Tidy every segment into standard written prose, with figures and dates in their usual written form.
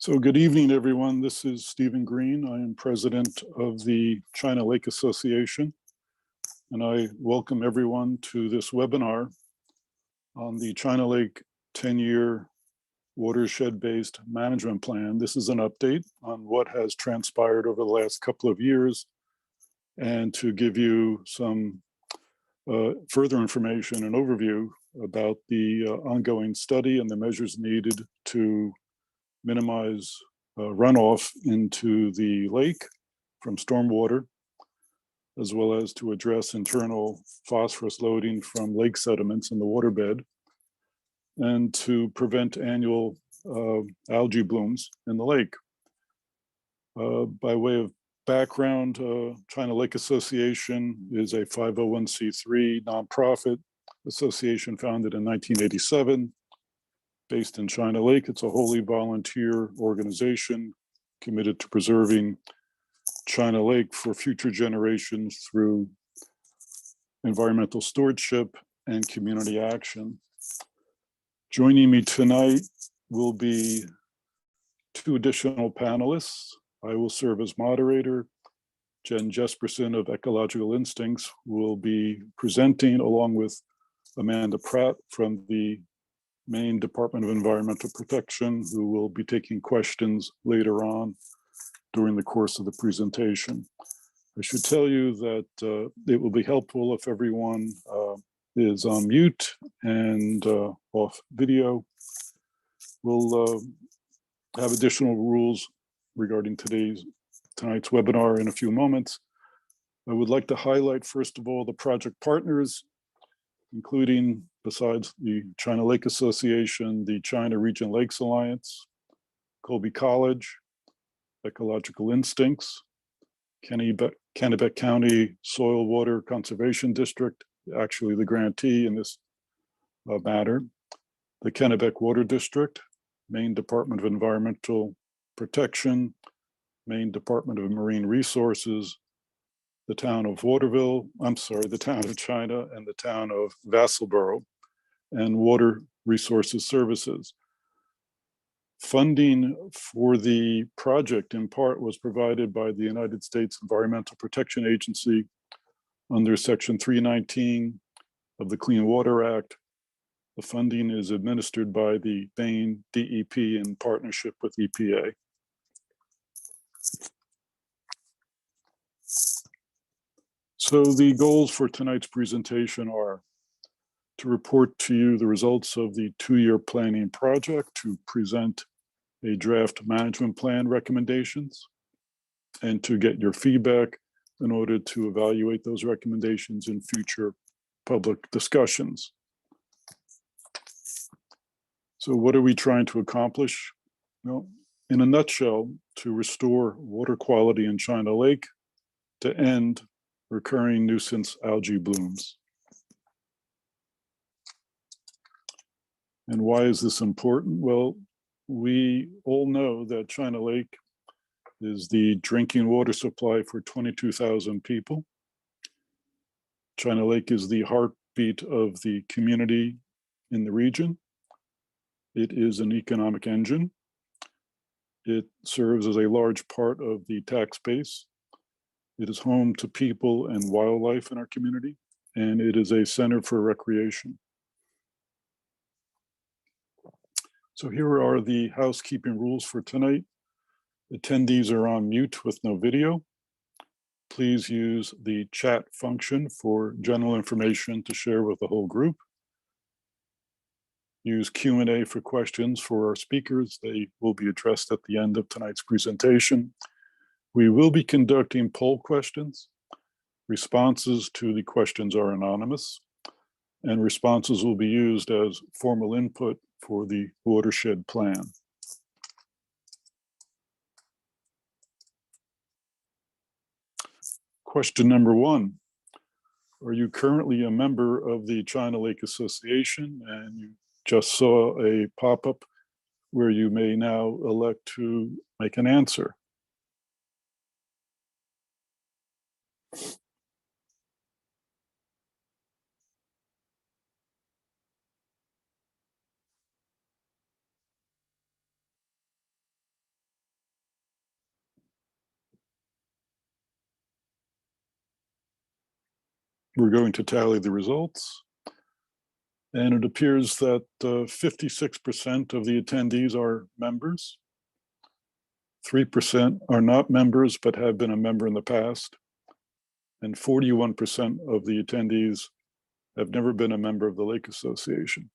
So good evening, everyone. This is Stephen Green. I am president of the China Lake Association, and I welcome everyone to this webinar on the China Lake 10-year watershed-based management plan. This is an update on what has transpired over the last couple of years and to give you some further information and overview about the ongoing study and the measures needed to minimize runoff into the lake from stormwater, as well as to address internal phosphorus loading from lake sediments in the waterbed, and to prevent annual algae blooms in the lake. By way of background, China Lake Association is a 501c3 nonprofit association founded in 1987. Based in China Lake. It's a wholly volunteer organization committed to preserving China Lake for future generations through environmental stewardship and community action. Joining me tonight will be two additional panelists. I will serve as moderator. Jen Jesperson of Ecological Instincts will be presenting along with Amanda Pratt from the Maine Department of Environmental Protection, who will be taking questions later on during the course of the presentation. I should tell you that it will be helpful if everyone is on mute and off video. We'll have additional rules regarding tonight's webinar in a few moments. I would like to highlight, first of all, the project partners, including, besides the China Lake Association, the China Region Lakes Alliance, Colby College, Ecological Instincts, Kennebec County Soil Water Conservation District, actually the grantee in this matter, the Kennebec Water District, Maine Department of Environmental Protection, Maine Department of Marine Resources, the town of the town of China, and the town of Vassalboro, and Water Resources Services. Funding for the project in part was provided by the United States Environmental Protection Agency under Section 319 of the Clean Water Act. The funding is administered by the Maine DEP in partnership with EPA. So the goals for tonight's presentation are to report to you the results of the 2-year planning project, to present a draft management plan recommendations, and to get your feedback in order to evaluate those recommendations in future public discussions. So what are we trying to accomplish? Well, in a nutshell, to restore water quality in China Lake, to end recurring nuisance algae blooms. And why is this important? Well, we all know that China Lake is the drinking water supply for 22,000 people. China Lake is the heartbeat of the community in the region. It is an economic engine. It serves as a large part of the tax base. It is home to people and wildlife in our community, and it is a center for recreation. So here are the housekeeping rules for tonight. Attendees are on mute with no video. Please use the chat function for general information to share with the whole group. Use Q&A for questions for our speakers. They will be addressed at the end of tonight's presentation. We will be conducting poll questions. Responses to the questions are anonymous, and responses will be used as formal input for the watershed plan. Question number 1. Are you currently a member of the China Lake Association and you just saw a pop-up where you may now elect to make an answer? We're going to tally the results. And it appears that 56% of the attendees are members. 3% are not members, but have been a member in the past. And 41% of the attendees have never been a member of the Lake Association.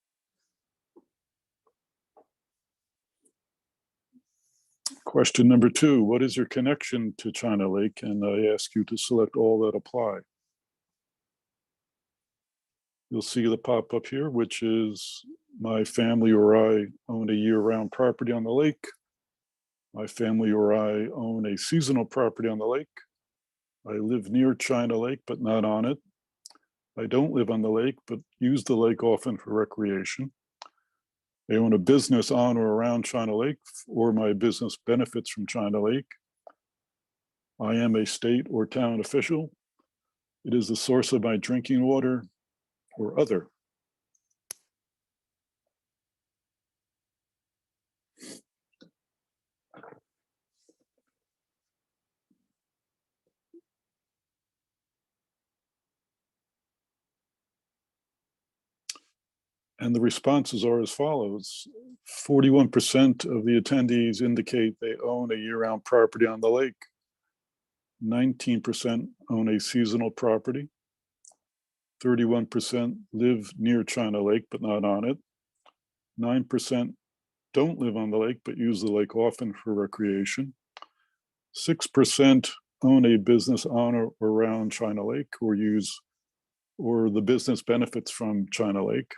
Question number 2, what is your connection to China Lake? And I ask you to select all that apply. You'll see the pop-up here, which is my family or I own a year-round property on the lake. My family or I own a seasonal property on the lake. I live near China Lake, but not on it. I don't live on the lake, but use the lake often for recreation. I own a business on or around China Lake, or my business benefits from China Lake. I am a state or town official. It is the source of my drinking water, or other. And the responses are as follows. 41% of the attendees indicate they own a year-round property on the lake. 19% own a seasonal property. 31% live near China Lake, but not on it. 9% don't live on the lake, but use the lake often for recreation. 6% own a business on or around China Lake, or the business benefits from China Lake.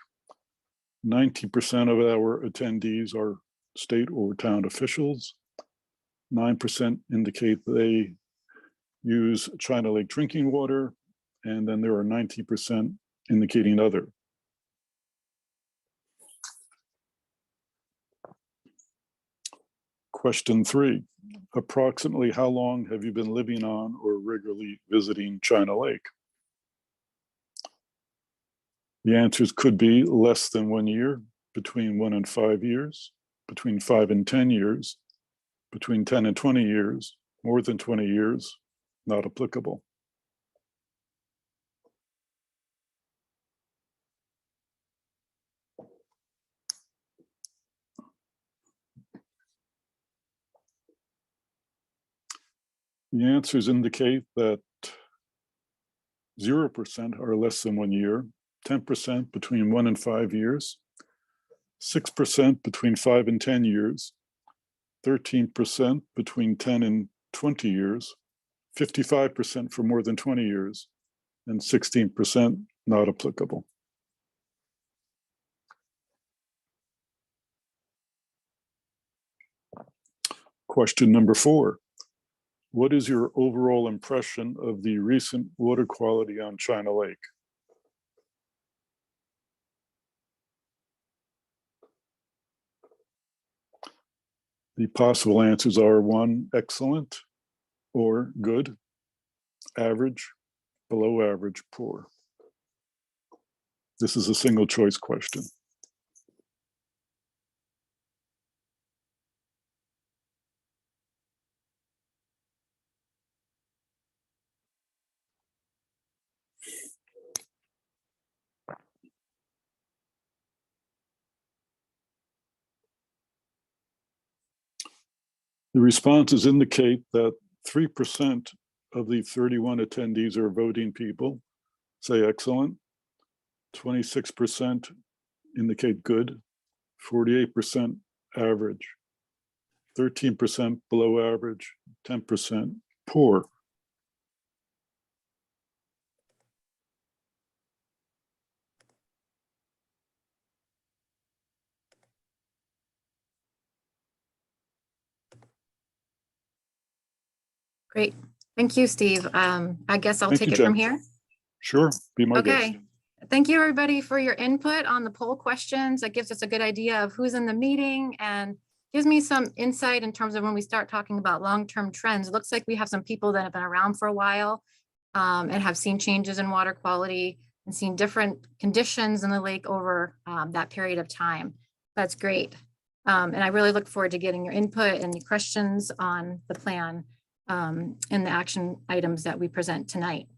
90% of our attendees are state or town officials. 9% indicate they use China Lake drinking water, and then there are 90% indicating other. Question 3, approximately how long have you been living on or regularly visiting China Lake? The answers could be less than 1 year, between 1 and 5 years, between 5 and 10 years, between 10 and 20 years, more than 20 years, not applicable. The answers indicate that 0% are less than 1 year, 10% between 1 and 5 years, 6% between 5 and 10 years, 13% between 10 and 20 years, 55% for more than 20 years, and 16% not applicable. Question number 4. What is your overall impression of the recent water quality on China Lake? The possible answers are 1, excellent, or good, average, below average, poor. This is a single choice question. The responses indicate that 3% of the 31 attendees are voting people, say excellent, 26% indicate good, 48% average, 13% below average, 10% poor. Great. Thank you, Steve. I guess I'll take it from here. Sure, be my guest. Okay. Thank you, everybody, for your input on the poll questions. That gives us a good idea of who's in the meeting and gives me some insight in terms of when we start talking about long-term trends. It looks like we have some people that have been around for a while and have seen changes in water quality and seen different conditions in the lake over that period of time. That's great. And I really look forward to getting your input and the questions on the plan and the action items that we present tonight.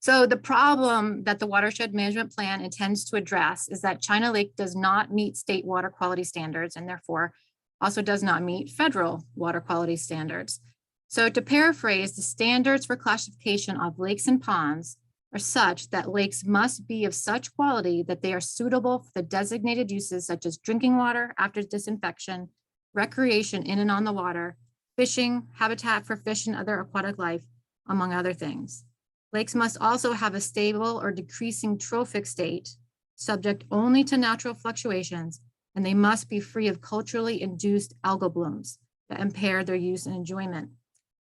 So the problem that the watershed management plan intends to address is that China Lake does not meet state water quality standards and therefore also does not meet federal water quality standards. So to paraphrase, the standards for classification of lakes and ponds are such that lakes must be of such quality that they are suitable for the designated uses such as drinking water after disinfection, recreation in and on the water, fishing, habitat for fish and other aquatic life, among other things. Lakes must also have a stable or decreasing trophic state, subject only to natural fluctuations, and they must be free of culturally induced algal blooms that impair their use and enjoyment.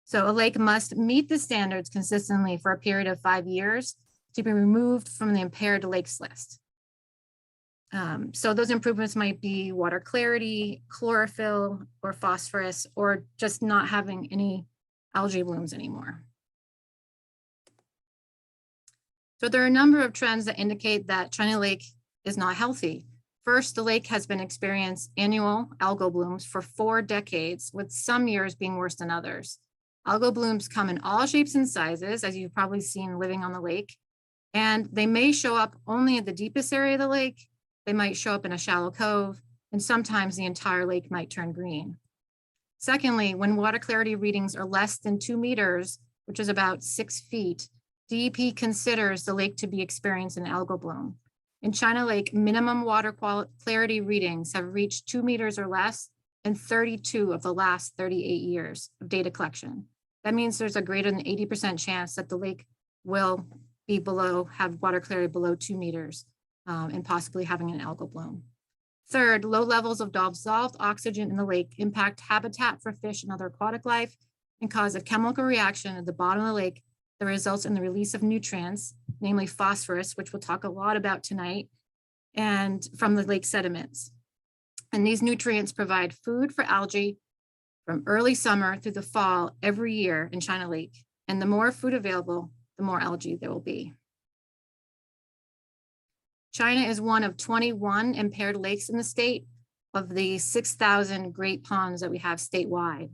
So a lake must meet the standards consistently for a period of 5 years to be removed from the impaired lakes list. So those improvements might be water clarity, chlorophyll, or phosphorus, or just not having any algae blooms anymore. So there are a number of trends that indicate that China Lake is not healthy. First, the lake has been experiencing annual algal blooms for 4 decades, with some years being worse than others. Algal blooms come in all shapes and sizes, as you've probably seen living on the lake, and they may show up only at the deepest area of the lake. They might show up in a shallow cove, and sometimes the entire lake might turn green. Secondly, when water clarity readings are less than 2 meters, which is about 6 feet, DEP considers the lake to be experiencing an algal bloom. In China Lake, minimum water clarity readings have reached 2 meters or less in 32 of the last 38 years of data collection. That means there's a greater than 80% chance that the lake will be have water clarity below 2 meters and possibly having an algal bloom. Third, low levels of dissolved oxygen in the lake impact habitat for fish and other aquatic life and cause a chemical reaction at the bottom of the lake that results in the release of nutrients, namely phosphorus, which we'll talk a lot about tonight, and from the lake sediments. And these nutrients provide food for algae from early summer through the fall every year in China Lake. And the more food available, the more algae there will be. China is one of 21 impaired lakes in the state of the 6,000 great ponds that we have statewide.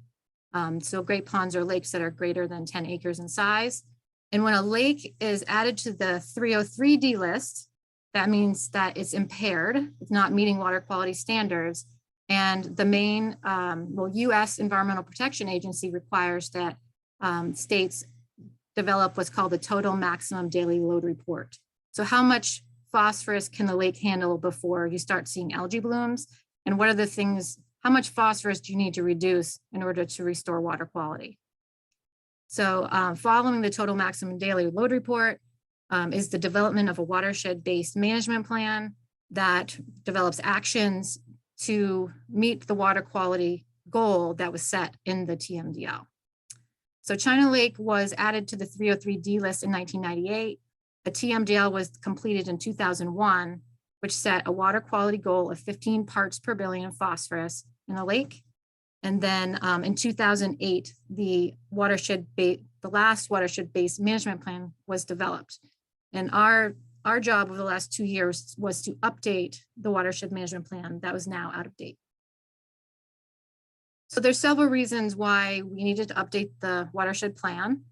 So great ponds are lakes that are greater than 10 acres in size. And when a lake is added to the 303D list, that means that it's impaired, it's not meeting water quality standards. And the main, US Environmental Protection Agency requires that states develop what's called the total maximum daily load report. So how much phosphorus can the lake handle before you start seeing algae blooms? And what are the things, how much phosphorus do you need to reduce in order to restore water quality? So following the total maximum daily load report is the development of a watershed-based management plan that develops actions to meet the water quality goal that was set in the TMDL. So China Lake was added to the 303D list in 1998. The TMDL was completed in 2001, which set a water quality goal of 15 parts per billion of phosphorus in the lake. And then in 2008, the last watershed-based management plan was developed. And our job over the last 2 years was to update the watershed management plan that was now out of date. So there's several reasons why we needed to update the watershed plan.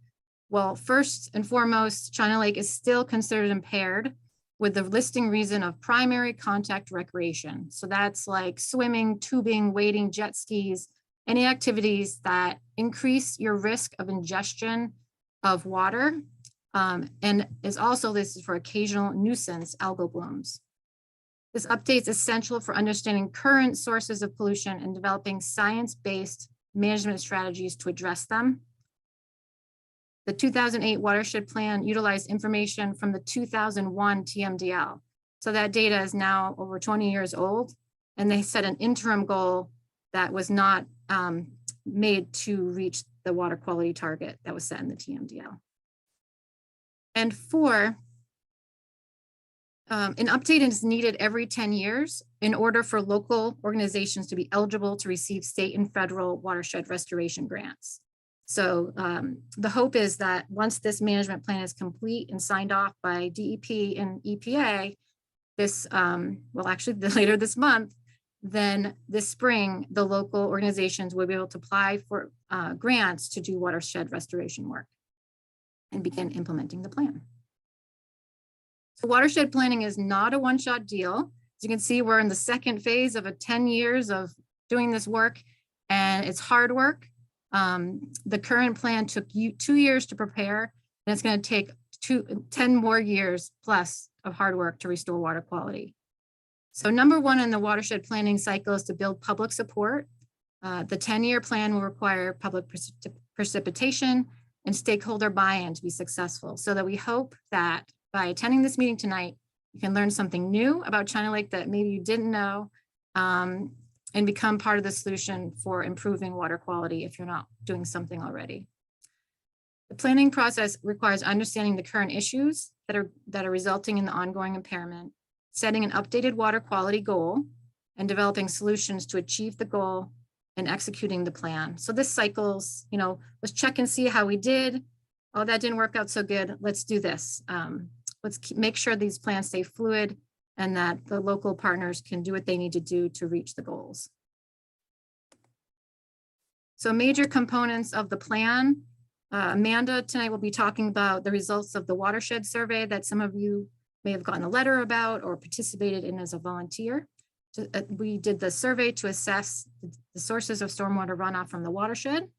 Well, first and foremost, China Lake is still considered impaired with the listing reason of primary contact recreation. So that's like swimming, tubing, wading, jet skis, any activities that increase your risk of ingestion of water, and is also listed for occasional nuisance algal blooms. This update is essential for understanding current sources of pollution and developing science-based management strategies to address them. The 2008 watershed plan utilized information from the 2001 TMDL. So that data is now over 20 years old, and they set an interim goal that was not made to reach the water quality target that was set in the TMDL. And 4, an update is needed every 10 years in order for local organizations to be eligible to receive state and federal watershed restoration grants. So the hope is that once this management plan is complete and signed off by DEP and EPA, later this month, then this spring, the local organizations will be able to apply for grants to do watershed restoration work and begin implementing the plan. So watershed planning is not a one-shot deal. As you can see, we're in the second phase of 10 years of doing this work, and it's hard work. The current plan took 2 years to prepare, and it's going to take 10 more years plus of hard work to restore water quality. So number one in the watershed planning cycle is to build public support. The 10-year plan will require public precipitation and stakeholder buy-in to be successful, so that we hope that by attending this meeting tonight, you can learn something new about China Lake that maybe you didn't know, and become part of the solution for improving water quality if you're not doing something already. The planning process requires understanding the current issues that are resulting in the ongoing impairment, setting an updated water quality goal, and developing solutions to achieve the goal and executing the plan. So this cycles, let's check and see how we did. Oh, that didn't work out so good. Let's do this. Let's make sure these plans stay fluid and that the local partners can do what they need to do to reach the goals. So major components of the plan. Amanda tonight will be talking about the results of the watershed survey that some of you may have gotten a letter about or participated in as a volunteer. We did the survey to assess the sources of stormwater runoff from the watershed.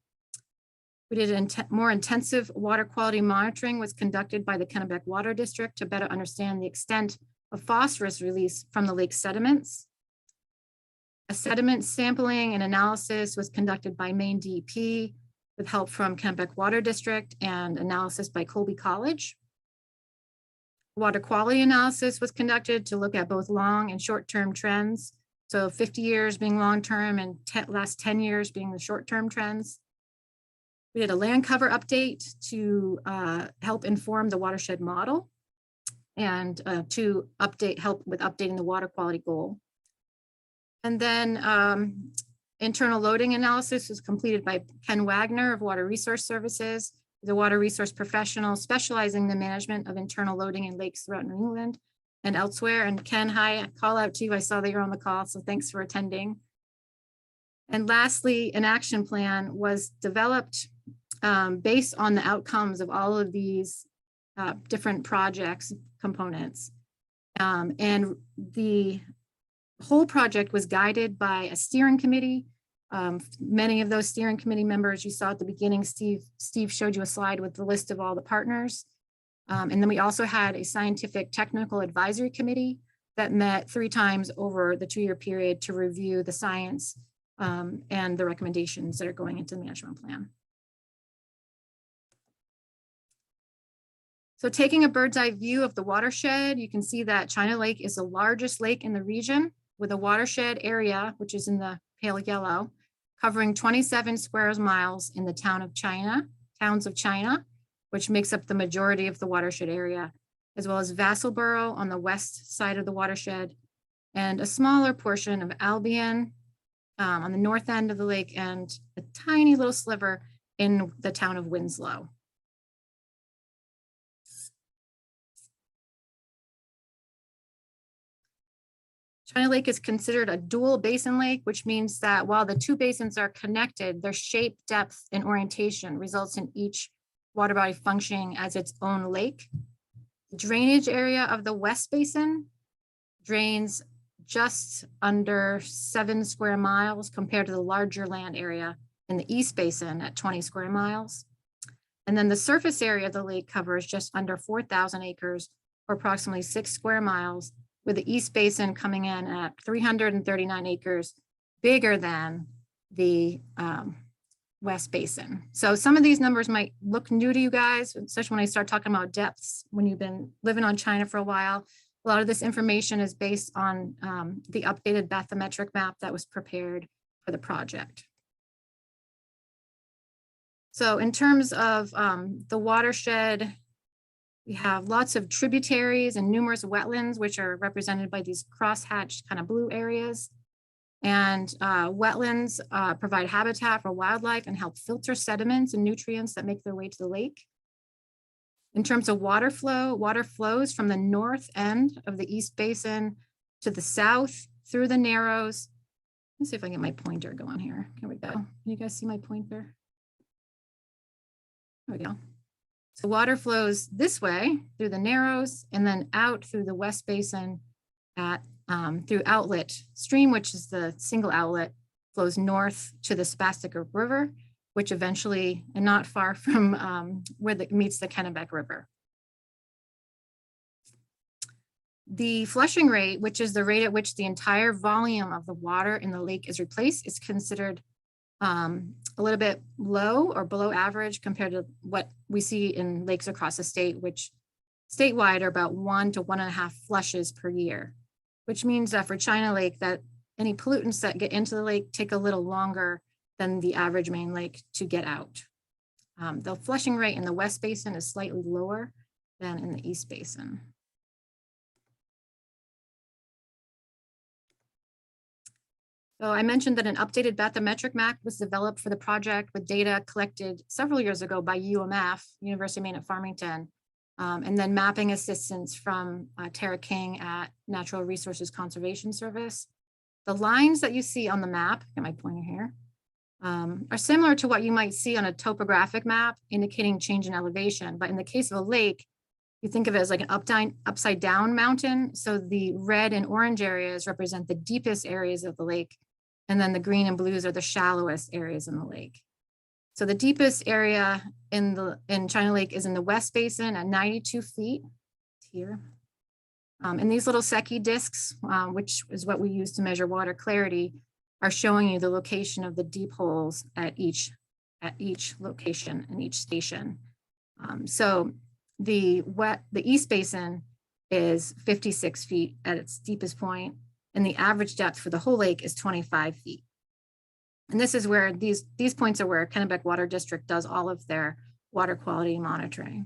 We did more intensive water quality monitoring was conducted by the Kennebec Water District to better understand the extent of phosphorus release from the lake sediments. A sediment sampling and analysis was conducted by Maine DEP with help from Kennebec Water District and analysis by Colby College. Water quality analysis was conducted to look at both long and short-term trends. So 50 years being long-term and last 10 years being the short-term trends. We did a land cover update to help inform the watershed model and to help with updating the water quality goal. And then internal loading analysis was completed by Ken Wagner of Water Resource Services, the water resource professional specializing in the management of internal loading in lakes throughout New England and elsewhere. And Ken, hi, call out to you. I saw that you're on the call, so thanks for attending. And lastly, an action plan was developed based on the outcomes of all of these different projects components. And the whole project was guided by a steering committee. Many of those steering committee members you saw at the beginning, Steve showed you a slide with the list of all the partners. And then we also had a scientific technical advisory committee that met 3 times over the 2-year period to review the science and the recommendations that are going into the management plan. So taking a bird's eye view of the watershed, you can see that China Lake is the largest lake in the region with a watershed area, which is in the pale yellow, covering 27 square miles in the towns of China, which makes up the majority of the watershed area, as well as Vassalboro on the west side of the watershed, and a smaller portion of Albion on the north end of the lake, and a tiny little sliver in the town of Winslow. China Lake is considered a dual basin lake, which means that while the 2 basins are connected, their shape, depth, and orientation results in each water body functioning as its own lake. The drainage area of the West Basin drains just under 7 square miles compared to the larger land area in the East Basin at 20 square miles. And then the surface area of the lake covers just under 4,000 acres or approximately 6 square miles, with the East Basin coming in at 339 acres, bigger than the West Basin. So some of these numbers might look new to you guys, especially when I start talking about depths, when you've been living on China for a while. A lot of this information is based on the updated bathymetric map that was prepared for the project. So in terms of the watershed, we have lots of tributaries and numerous wetlands, which are represented by these crosshatched kind of blue areas. And wetlands provide habitat for wildlife and help filter sediments and nutrients that make their way to the lake. In terms of water flow, water flows from the north end of the East Basin to the south through the Narrows. Let's see if I can get my pointer going here. Here we go. Can you guys see my pointer? There we go. So water flows this way through the Narrows and then out through the West Basin at through outlet stream, which is the single outlet, flows north to the Spastika River, which eventually, and not far from where it meets the Kennebec River. The flushing rate, which is the rate at which the entire volume of the water in the lake is replaced, is considered a little bit low or below average compared to what we see in lakes across the state, which statewide are about 1 to 1.5 flushes per year, which means that for China Lake, that any pollutants that get into the lake take a little longer than the average main lake to get out. The flushing rate in the West Basin is slightly lower than in the East Basin. So I mentioned that an updated bathymetric map was developed for the project with data collected several years ago by UMF, University of Maine at Farmington, and then mapping assistance from Tara King at Natural Resources Conservation Service. The lines that you see on the map, get my pointer here, are similar to what you might see on a topographic map indicating change in elevation. But in the case of a lake, you think of it as like an upside down mountain. So the red and orange areas represent the deepest areas of the lake. And then the green and blues are the shallowest areas in the lake. So the deepest area in China Lake is in the West Basin at 92 feet here. And these little Secchi discs, which is what we use to measure water clarity, are showing you the location of the deep holes at each location and each station. So the East Basin is 56 feet at its deepest point, and the average depth for the whole lake is 25 feet. And this is where these points are where Kennebec Water District does all of their water quality monitoring.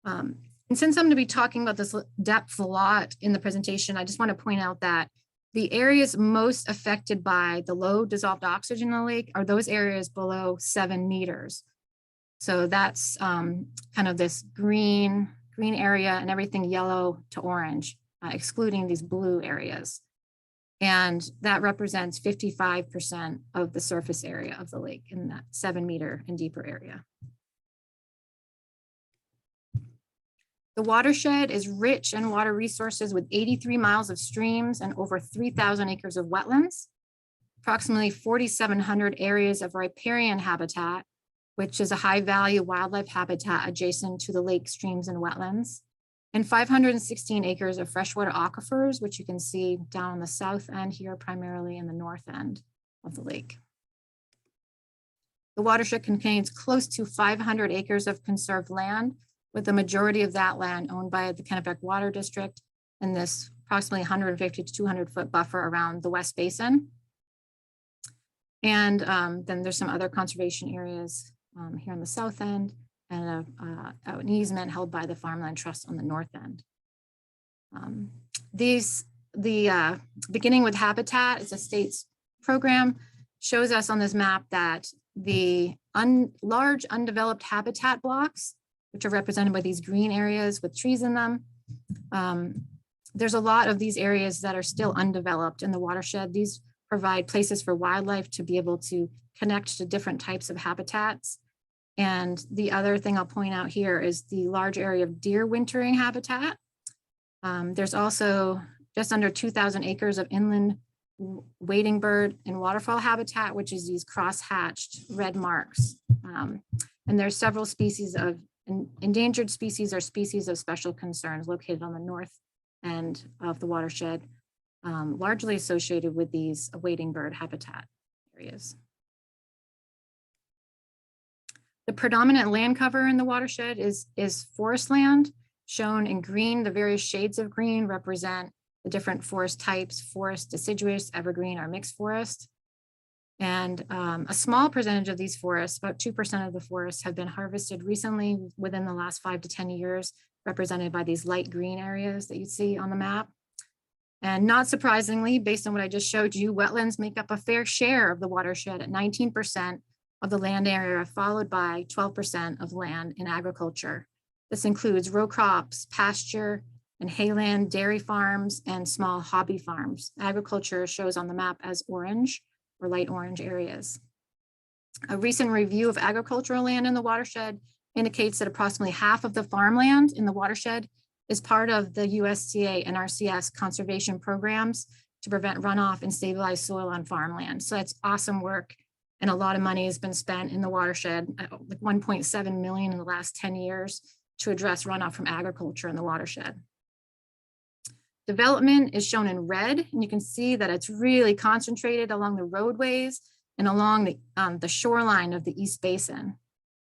And since I'm going to be talking about this depth a lot in the presentation, I just want to point out that the areas most affected by the low dissolved oxygen in the lake are those areas below 7 meters. So that's kind of this green area and everything yellow to orange, excluding these blue areas. And that represents 55% of the surface area of the lake in that 7 meter and deeper area. The watershed is rich in water resources with 83 miles of streams and over 3,000 acres of wetlands, approximately 4,700 areas of riparian habitat, which is a high value wildlife habitat adjacent to the lake streams and wetlands, and 516 acres of freshwater aquifers, which you can see down on the south end here, primarily in the north end of the lake. The watershed contains close to 500 acres of conserved land, with the majority of that land owned by the Kennebec Water District and this approximately 150 to 200 foot buffer around the West Basin. And then there's some other conservation areas here on the south end and an easement held by the Farmland Trust on the north end. Beginning with habitat, it's a state's program, shows us on this map that the large undeveloped habitat blocks, which are represented by these green areas with trees in them. There's a lot of these areas that are still undeveloped in the watershed. These provide places for wildlife to be able to connect to different types of habitats. And the other thing I'll point out here is the large area of deer wintering habitat. There's also just under 2,000 acres of inland wading bird and waterfowl habitat, which is these cross-hatched red marks. And there's several species of endangered species or species of special concerns located on the north end of the watershed, largely associated with these wading bird habitat areas. The predominant land cover in the watershed is forest land, shown in green. The various shades of green represent the different forest types: forest, deciduous, evergreen, or mixed forest. And a small percentage of these forests, about 2% of the forests, have been harvested recently within the last 5 to 10 years, represented by these light green areas that you see on the map. And not surprisingly, based on what I just showed you, wetlands make up a fair share of the watershed at 19% of the land area, followed by 12% of land in agriculture. This includes row crops, pasture, and hayland, dairy farms, and small hobby farms. Agriculture shows on the map as orange or light orange areas. A recent review of agricultural land in the watershed indicates that approximately half of the farmland in the watershed is part of the USDA and RCS conservation programs to prevent runoff and stabilize soil on farmland. So that's awesome work. And a lot of money has been spent in the watershed, like 1.7 million in the last 10 years to address runoff from agriculture in the watershed. Development is shown in red, and you can see that it's really concentrated along the roadways and along the shoreline of the East Basin.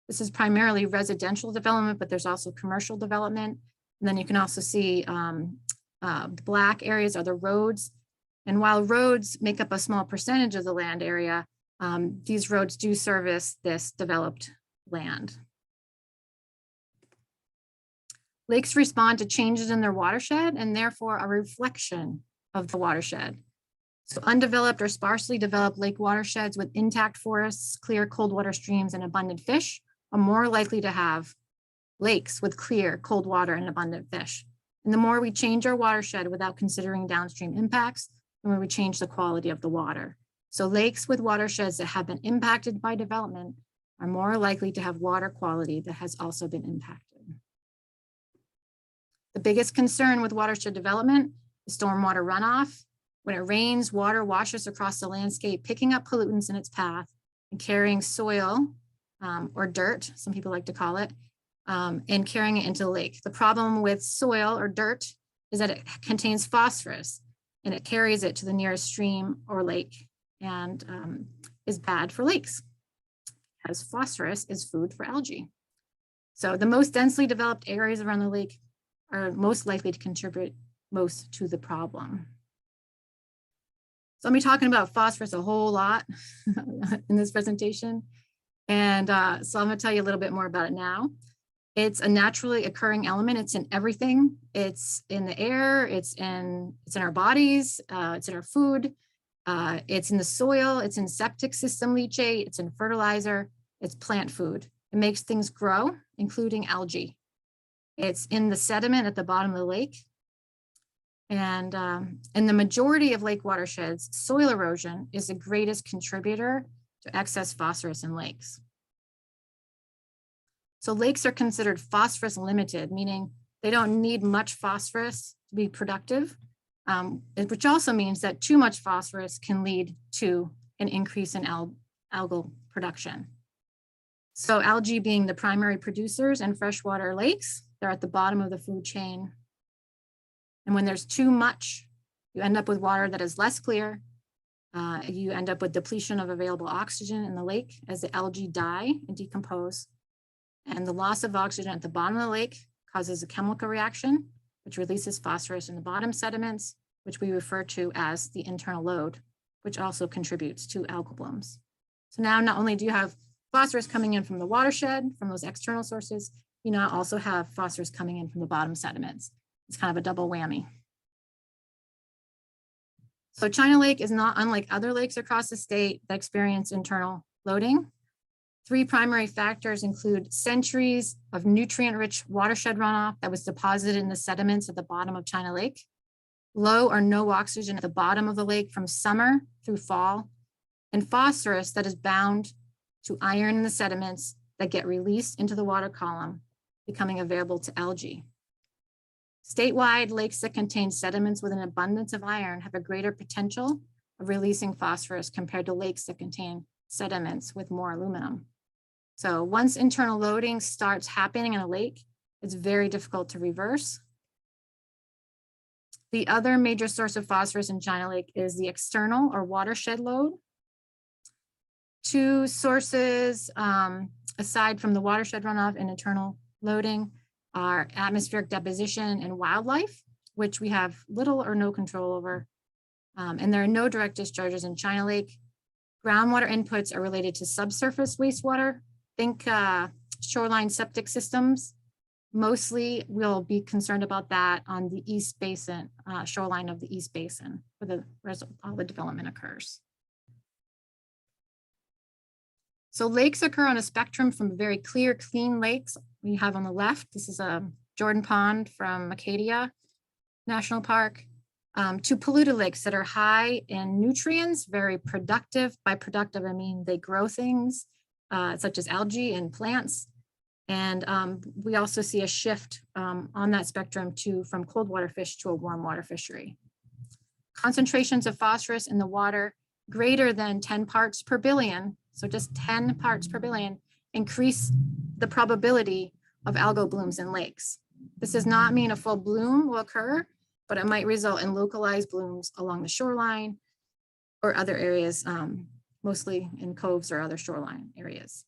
This is primarily residential development, but there's also commercial development. And then you can also see the black areas are the roads. And while roads make up a small percentage of the land area, these roads do service this developed land. Lakes respond to changes in their watershed and therefore a reflection of the watershed. So undeveloped or sparsely developed lake watersheds with intact forests, clear cold water streams, and abundant fish are more likely to have lakes with clear cold water and abundant fish. And the more we change our watershed without considering downstream impacts, the more we change the quality of the water. So lakes with watersheds that have been impacted by development are more likely to have water quality that has also been impacted. The biggest concern with watershed development is stormwater runoff. When it rains, water washes across the landscape, picking up pollutants in its path and carrying soil or dirt, some people like to call it, and carrying it into the lake. The problem with soil or dirt is that it contains phosphorus and it carries it to the nearest stream or lake and is bad for lakes, as phosphorus is food for algae. So the most densely developed areas around the lake are most likely to contribute most to the problem. So I'm be talking about phosphorus a whole lot in this presentation. And so I'm gonna tell you a little bit more about it now. It's a naturally occurring element. It's in everything. It's in the air, it's in our bodies, it's in our food, it's in the soil, it's in septic system leachate, it's in fertilizer, it's plant food. It makes things grow, including algae. It's in the sediment at the bottom of the lake. And in the majority of lake watersheds, soil erosion is the greatest contributor to excess phosphorus in lakes. So lakes are considered phosphorus limited, meaning they don't need much phosphorus to be productive, which also means that too much phosphorus can lead to an increase in algal production. So algae being the primary producers in freshwater lakes, they're at the bottom of the food chain. And when there's too much, you end up with water that is less clear. You end up with depletion of available oxygen in the lake as the algae die and decompose. And the loss of oxygen at the bottom of the lake causes a chemical reaction, which releases phosphorus in the bottom sediments, which we refer to as the internal load, which also contributes to algal blooms. So now not only do you have phosphorus coming in from the watershed, from those external sources, you now also have phosphorus coming in from the bottom sediments. It's kind of a double whammy. So China Lake is not unlike other lakes across the state that experience internal loading. Three primary factors include centuries of nutrient-rich watershed runoff that was deposited in the sediments at the bottom of China Lake, low or no oxygen at the bottom of the lake from summer through fall, and phosphorus that is bound to iron in the sediments that get released into the water column, becoming available to algae. Statewide, lakes that contain sediments with an abundance of iron have a greater potential of releasing phosphorus compared to lakes that contain sediments with more aluminum. So once internal loading starts happening in a lake, it's very difficult to reverse. The other major source of phosphorus in China Lake is the external or watershed load. Two sources, aside from the watershed runoff and internal loading, are atmospheric deposition and wildlife, which we have little or no control over. And there are no direct discharges in China Lake. Groundwater inputs are related to subsurface wastewater. Think shoreline septic systems. Mostly we'll be concerned about that on the East Basin, shoreline of the East Basin, where all the development occurs. So lakes occur on a spectrum from very clear, clean lakes. We have on the left, this is a Jordan Pond from Acadia National Park, to polluted lakes that are high in nutrients, very productive. By productive, I mean they grow things such as algae and plants. And we also see a shift on that spectrum from cold water fish to a warm water fishery. Concentrations of phosphorus in the water greater than 10 parts per billion, so just 10 parts per billion, increase the probability of algal blooms in lakes. This does not mean a full bloom will occur, but it might result in localized blooms along the shoreline or other areas, mostly in coves or other shoreline areas.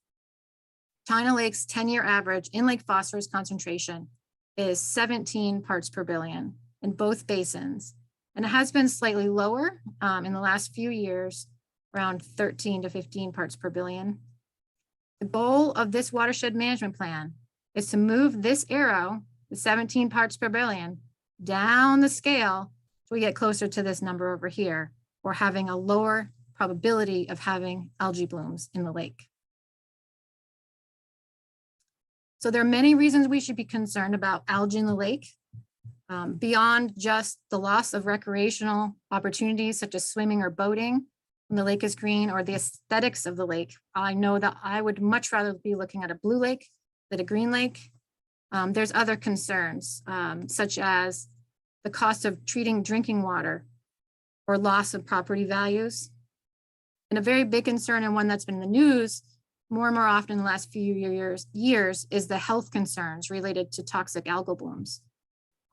China Lake's 10-year average in-lake phosphorus concentration is 17 parts per billion in both basins. And it has been slightly lower in the last few years, around 13 to 15 parts per billion. The goal of this watershed management plan is to move this arrow, the 17 parts per billion, down the scale so we get closer to this number over here, or having a lower probability of having algae blooms in the lake. So there are many reasons we should be concerned about algae in the lake, beyond just the loss of recreational opportunities such as swimming or boating when the lake is green, or the aesthetics of the lake. I know that I would much rather be looking at a blue lake than a green lake. There's other concerns, such as the cost of treating drinking water or loss of property values. And a very big concern, and one that's been in the news more and more often in the last few years is the health concerns related to toxic algal blooms.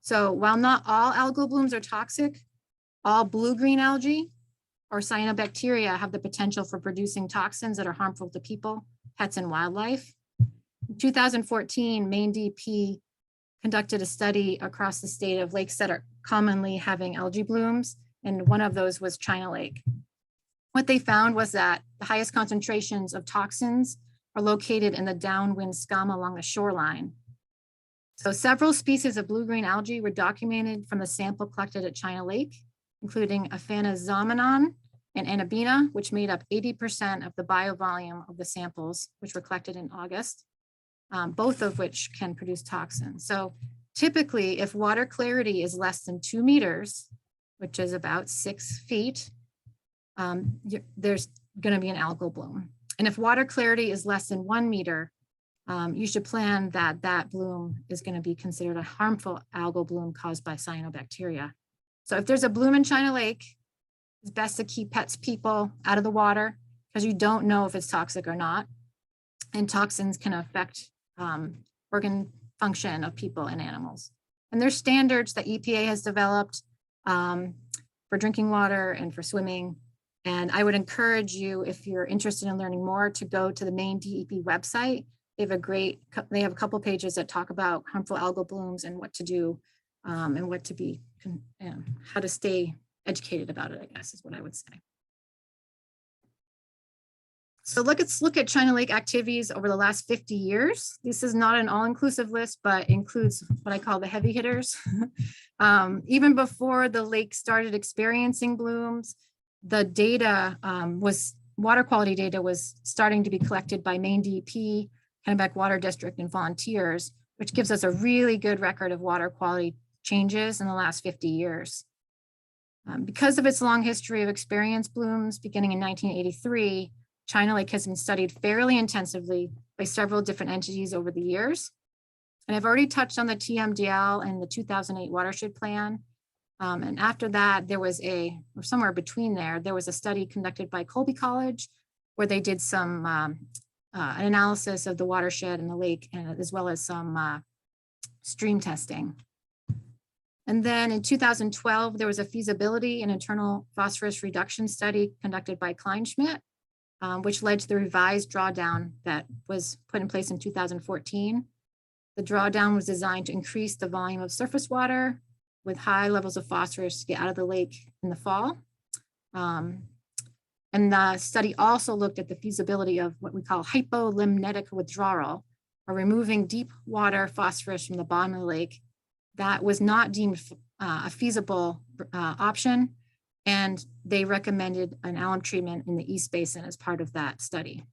So while not all algal blooms are toxic, all blue-green algae or cyanobacteria have the potential for producing toxins that are harmful to people, pets, and wildlife. In 2014, Maine DEP conducted a study across the state of lakes that are commonly having algae blooms, and one of those was China Lake. What they found was that the highest concentrations of toxins are located in the downwind scum along the shoreline. So several species of blue-green algae were documented from the sample collected at China Lake, including Aphanizomenon and Anabina, which made up 80% of the biovolume of the samples, which were collected in August, both of which can produce toxins. So typically, if water clarity is less than 2 meters, which is about 6 feet, there's going to be an algal bloom. And if water clarity is less than 1 meter, you should plan that that bloom is going to be considered a harmful algal bloom caused by cyanobacteria. So if there's a bloom in China Lake, it's best to keep pets, people out of the water because you don't know if it's toxic or not. And toxins can affect organ function of people and animals. And there's standards that EPA has developed for drinking water and for swimming. And I would encourage you, if you're interested in learning more, to go to the Maine DEP website. They have a couple pages that talk about harmful algal blooms and what to do and what to be, how to stay educated about it, I guess is what I would say. So let's look at China Lake activities over the last 50 years. This is not an all-inclusive list, but includes what I call the heavy hitters. Even before the lake started experiencing blooms, the data water quality data was starting to be collected by Maine DEP, Kennebec Water District, and volunteers, which gives us a really good record of water quality changes in the last 50 years. Because of its long history of experienced blooms, beginning in 1983, China Lake has been studied fairly intensively by several different entities over the years. And I've already touched on the TMDL and the 2008 watershed plan. And after that, there was or somewhere between there was a study conducted by Colby College where they did some an analysis of the watershed and the lake, and as well as some stream testing. And then in 2012, there was a feasibility and internal phosphorus reduction study conducted by Kleinschmidt, which led to the revised drawdown that was put in place in 2014. The drawdown was designed to increase the volume of surface water with high levels of phosphorus to get out of the lake in the fall. And the study also looked at the feasibility of what we call hypolimnetic withdrawal, or removing deep water phosphorus from the bottom of the lake. That was not deemed a feasible option, and they recommended an alum treatment in the East Basin as part of that study.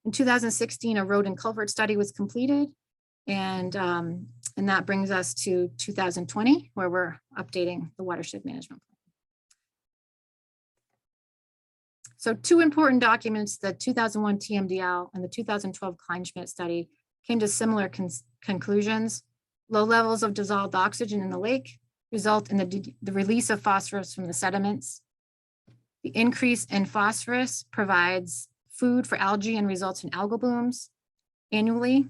In 2016, a road and culvert study was completed, and that brings us to 2020, where we're updating the watershed management plan. So two important documents, the 2001 TMDL and the 2012 Kleinschmidt study, came to similar conclusions. Low levels of dissolved oxygen in the lake result in the release of phosphorus from the sediments. The increase in phosphorus provides food for algae and results in algal blooms annually,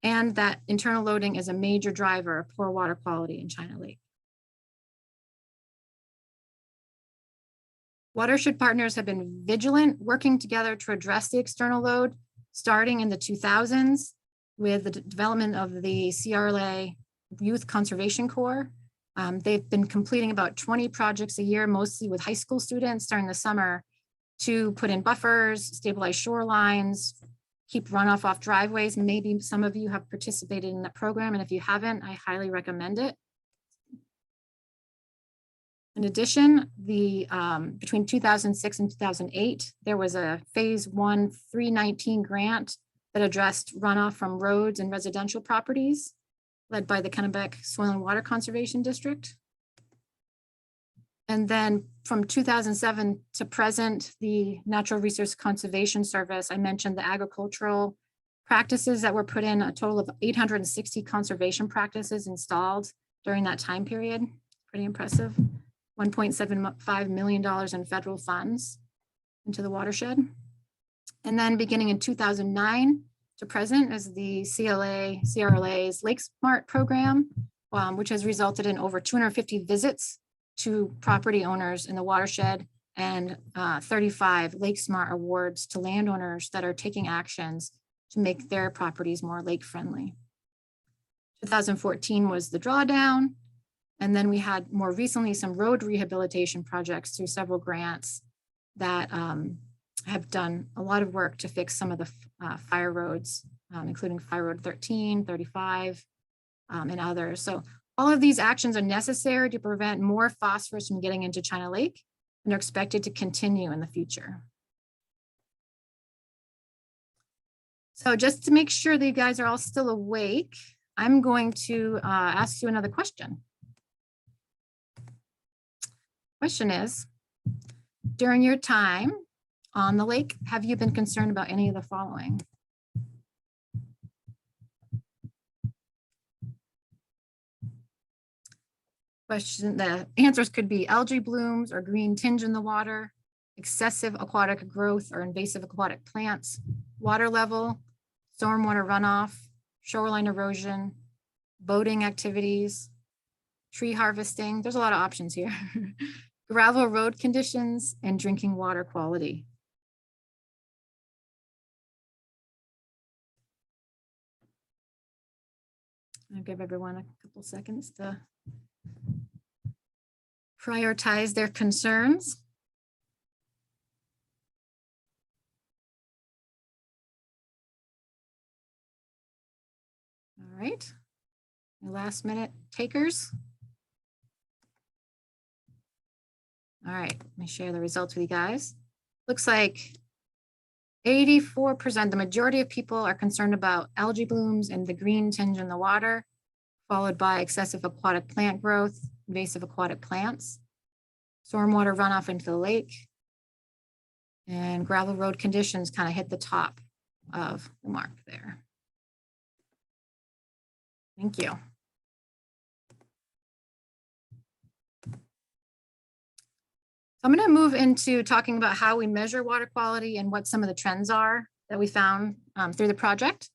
and that internal loading is a major driver of poor water quality in China Lake. Watershed partners have been vigilant, working together to address the external load, starting in the 2000s with the development of the CRLA Youth Conservation Corps. They've been completing about 20 projects a year, mostly with high school students during the summer, to put in buffers, stabilize shorelines, keep runoff off driveways. Maybe some of you have participated in that program, and if you haven't, I highly recommend it. In addition, between 2006 and 2008, there was a phase 1 319 grant that addressed runoff from roads and residential properties, led by the Kennebec Soil and Water Conservation District. And then from 2007 to present, the Natural Resource Conservation Service, I mentioned the agricultural practices that were put in, a total of 860 conservation practices installed during that time period. Pretty impressive. $1.75 million in federal funds into the watershed. And then beginning in 2009 to present is the CRLA's Lake Smart program, which has resulted in over 250 visits to property owners in the watershed and 35 Lake Smart awards to landowners that are taking actions to make their properties more lake friendly. 2014 was the drawdown. And then we had more recently some road rehabilitation projects through several grants that have done a lot of work to fix some of the fire roads, including Fire Road 13, 35, and others. So all of these actions are necessary to prevent more phosphorus from getting into China Lake, and are expected to continue in the future. So just to make sure that you guys are all still awake, I'm going to ask you another question. Question is, during your time on the lake, have you been concerned about any of the following? Question, the answers could be algae blooms or green tinge in the water, excessive aquatic growth or invasive aquatic plants, water level, stormwater runoff, shoreline erosion, boating activities, tree harvesting. There's a lot of options here. Gravel road conditions, and drinking water quality. I'll give everyone a couple seconds to prioritize their concerns. All right, the last minute takers. All right, let me share the results with you guys. Looks like 84%, the majority of people are concerned about algae blooms and the green tinge in the water, followed by excessive aquatic plant growth, invasive aquatic plants, stormwater runoff into the lake, and gravel road conditions kind of hit the top of the mark there. Thank you. I'm going to move into talking about how we measure water quality and what some of the trends are that we found through the project.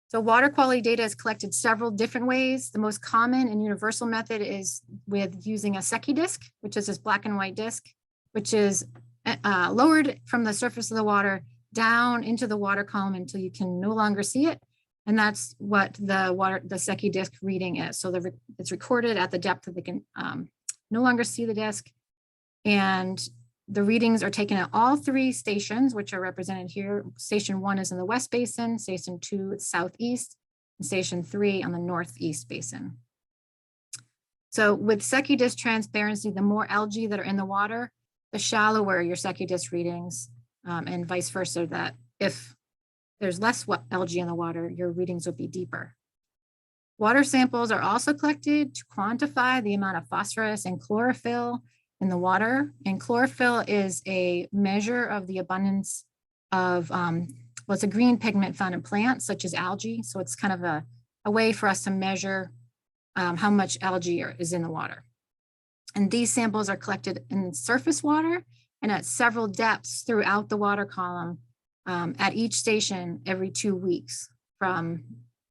So water quality data is collected several different ways. The most common and universal method is with using a Secchi disc, which is this black and white disc, which is lowered from the surface of the water down into the water column until you can no longer see it. And that's what the Secchi disc reading is. So it's recorded at the depth that they can no longer see the disc. And the readings are taken at all three stations, which are represented here. Station 1 is in the West Basin, Station 2 is southeast, and Station 3 on the Northeast Basin. So with Secchi disc transparency, the more algae that are in the water, the shallower your Secchi disc readings, and vice versa, that if there's less algae in the water, your readings will be deeper. Water samples are also collected to quantify the amount of phosphorus and chlorophyll in the water. And chlorophyll is a measure of the abundance of, well, it's a green pigment found in plants such as algae. So it's kind of a way for us to measure how much algae is in the water. And these samples are collected in surface water and at several depths throughout the water column at each station every 2 weeks, from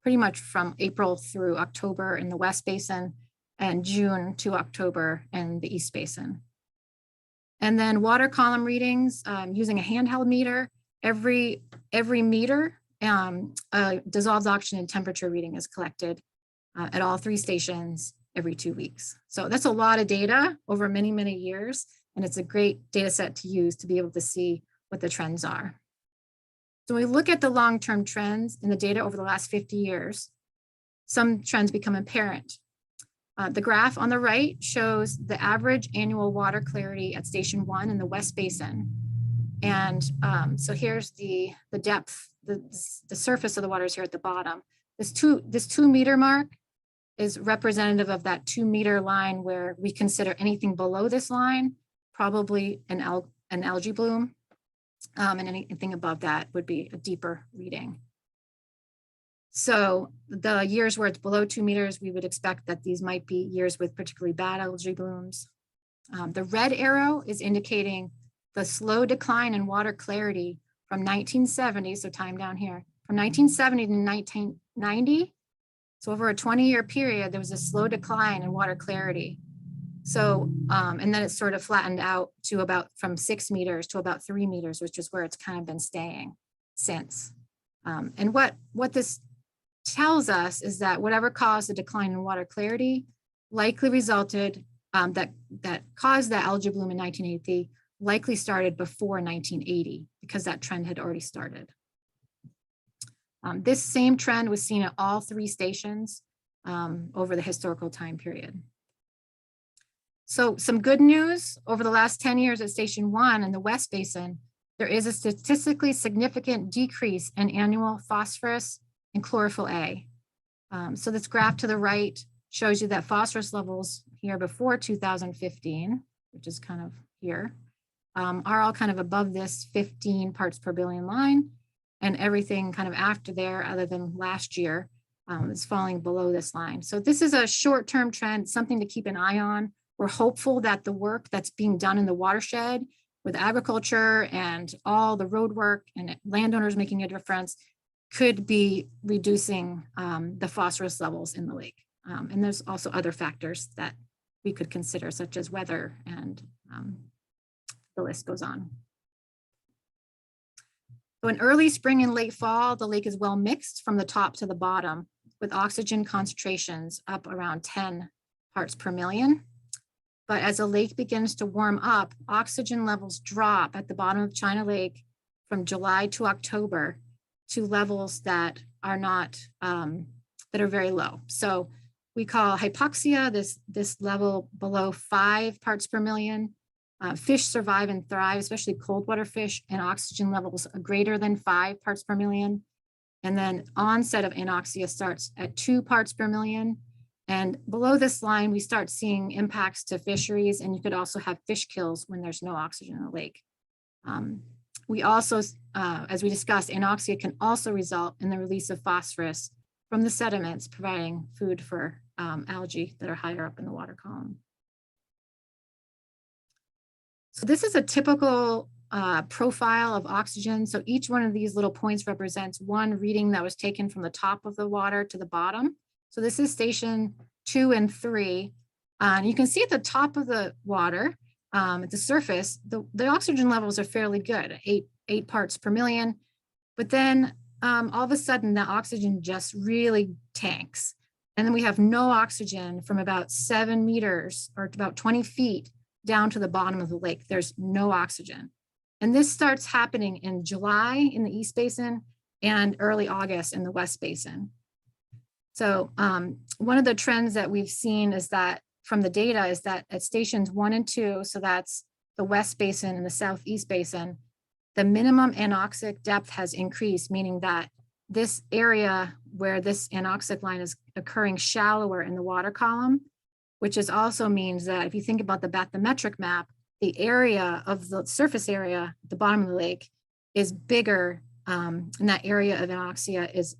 pretty much from April through October in the West Basin and June to October in the East Basin. And then water column readings using a handheld meter. Every meter, a dissolved oxygen and temperature reading is collected at all 3 stations every 2 weeks. So that's a lot of data over many, many years. And it's a great data set to use to be able to see what the trends are. So when we look at the long-term trends in the data over the last 50 years, some trends become apparent. The graph on the right shows the average annual water clarity at Station 1 in the West Basin. And so here's the depth, the surface of the water is here at the bottom. This 2 meter mark is representative of that 2 meter line where we consider anything below this line probably an algae bloom, and anything above that would be a deeper reading. So the years where it's below 2 meters, we would expect that these might be years with particularly bad algae blooms. The red arrow is indicating the slow decline in water clarity from 1970, so time down here, from 1970 to 1990. So over a 20-year period, there was a slow decline in water clarity. So, and then it sort of flattened out to about from 6 meters to about 3 meters, which is where it's kind of been staying since. And what this tells us is that whatever caused the decline in water clarity likely resulted, that caused the algae bloom in 1980, likely started before 1980 because that trend had already started. This same trend was seen at all 3 stations over the historical time period. So some good news, over the last 10 years at Station 1 in the West Basin, there is a statistically significant decrease in annual phosphorus and chlorophyll A. So this graph to the right shows you that phosphorus levels here before 2015, which is kind of here, are all kind of above this 15 parts per billion line, and everything kind of after there, other than last year, is falling below this line. So this is a short-term trend, something to keep an eye on. We're hopeful that the work that's being done in the watershed with agriculture and all the road work and landowners making a difference could be reducing the phosphorus levels in the lake. And there's also other factors that we could consider, such as weather, and the list goes on. So in early spring and late fall, the lake is well mixed from the top to the bottom, with oxygen concentrations up around 10 parts per million. But as the lake begins to warm up, oxygen levels drop at the bottom of China Lake from July to October to levels that are not, that are very low. So we call hypoxia this level below 5 parts per million. Fish survive and thrive, especially cold water fish, and oxygen levels are greater than 5 parts per million. And then onset of anoxia starts at 2 parts per million. And below this line, we start seeing impacts to fisheries, and you could also have fish kills when there's no oxygen in the lake. We also, as we discussed, anoxia can also result in the release of phosphorus from the sediments, providing food for algae that are higher up in the water column. So this is a typical profile of oxygen. So each one of these little points represents one reading that was taken from the top of the water to the bottom. So this is station 2 and 3. And you can see at the top of the water, at the surface, the oxygen levels are fairly good, 8 parts per million. But then all of a sudden, the oxygen just really tanks. And then we have no oxygen from about 7 meters or about 20 feet down to the bottom of the lake. There's no oxygen. And this starts happening in July in the East Basin and early August in the West Basin. So one of the trends that we've seen is that from the data is that at stations 1 and 2, so that's the West Basin and the Southeast Basin, the minimum anoxic depth has increased, meaning that this area where this anoxic line is occurring shallower in the water column, which is also means that if you think about the bathymetric map, the area of the surface area at the bottom of the lake is bigger, and that area of anoxia is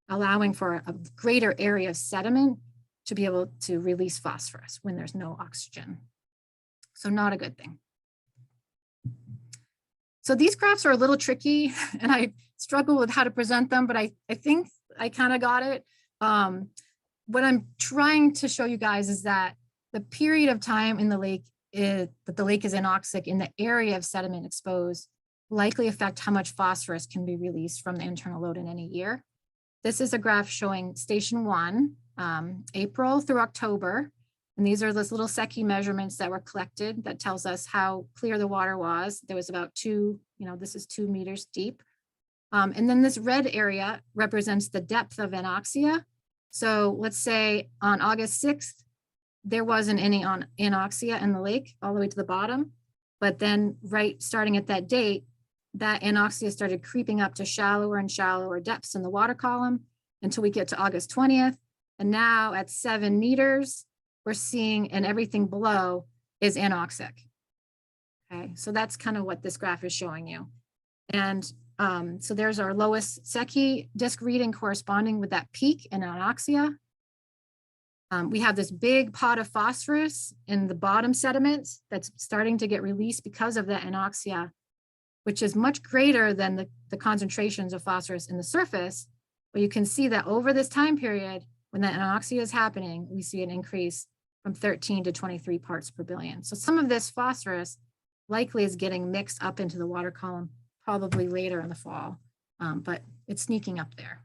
allowing for a greater area of sediment to be able to release phosphorus when there's no oxygen. So not a good thing. So these graphs are a little tricky and I struggle with how to present them, but I think I kind of got it. What I'm trying to show you guys is that the period of time in the lake that the lake is anoxic in the area of sediment exposed likely affect how much phosphorus can be released from the internal load in any year. This is a graph showing station 1, April through October. And these are those little Secchi measurements that were collected that tells us how clear the water was. There was about this is 2 meters deep. And then this red area represents the depth of anoxia. So let's say on August 6th, there wasn't any anoxia in the lake all the way to the bottom. But then starting at that date, that anoxia started creeping up to shallower and shallower depths in the water column until we get to August 20th. And now at 7 meters, we're seeing, and everything below is anoxic. Okay, so that's kind of what this graph is showing you. And so there's our lowest Secchi disk reading corresponding with that peak in anoxia. We have this big pot of phosphorus in the bottom sediments that's starting to get released because of the anoxia, which is much greater than the concentrations of phosphorus in the surface. But you can see that over this time period, when that anoxia is happening, we see an increase from 13 to 23 parts per billion. So some of this phosphorus likely is getting mixed up into the water column, probably later in the fall, but it's sneaking up there.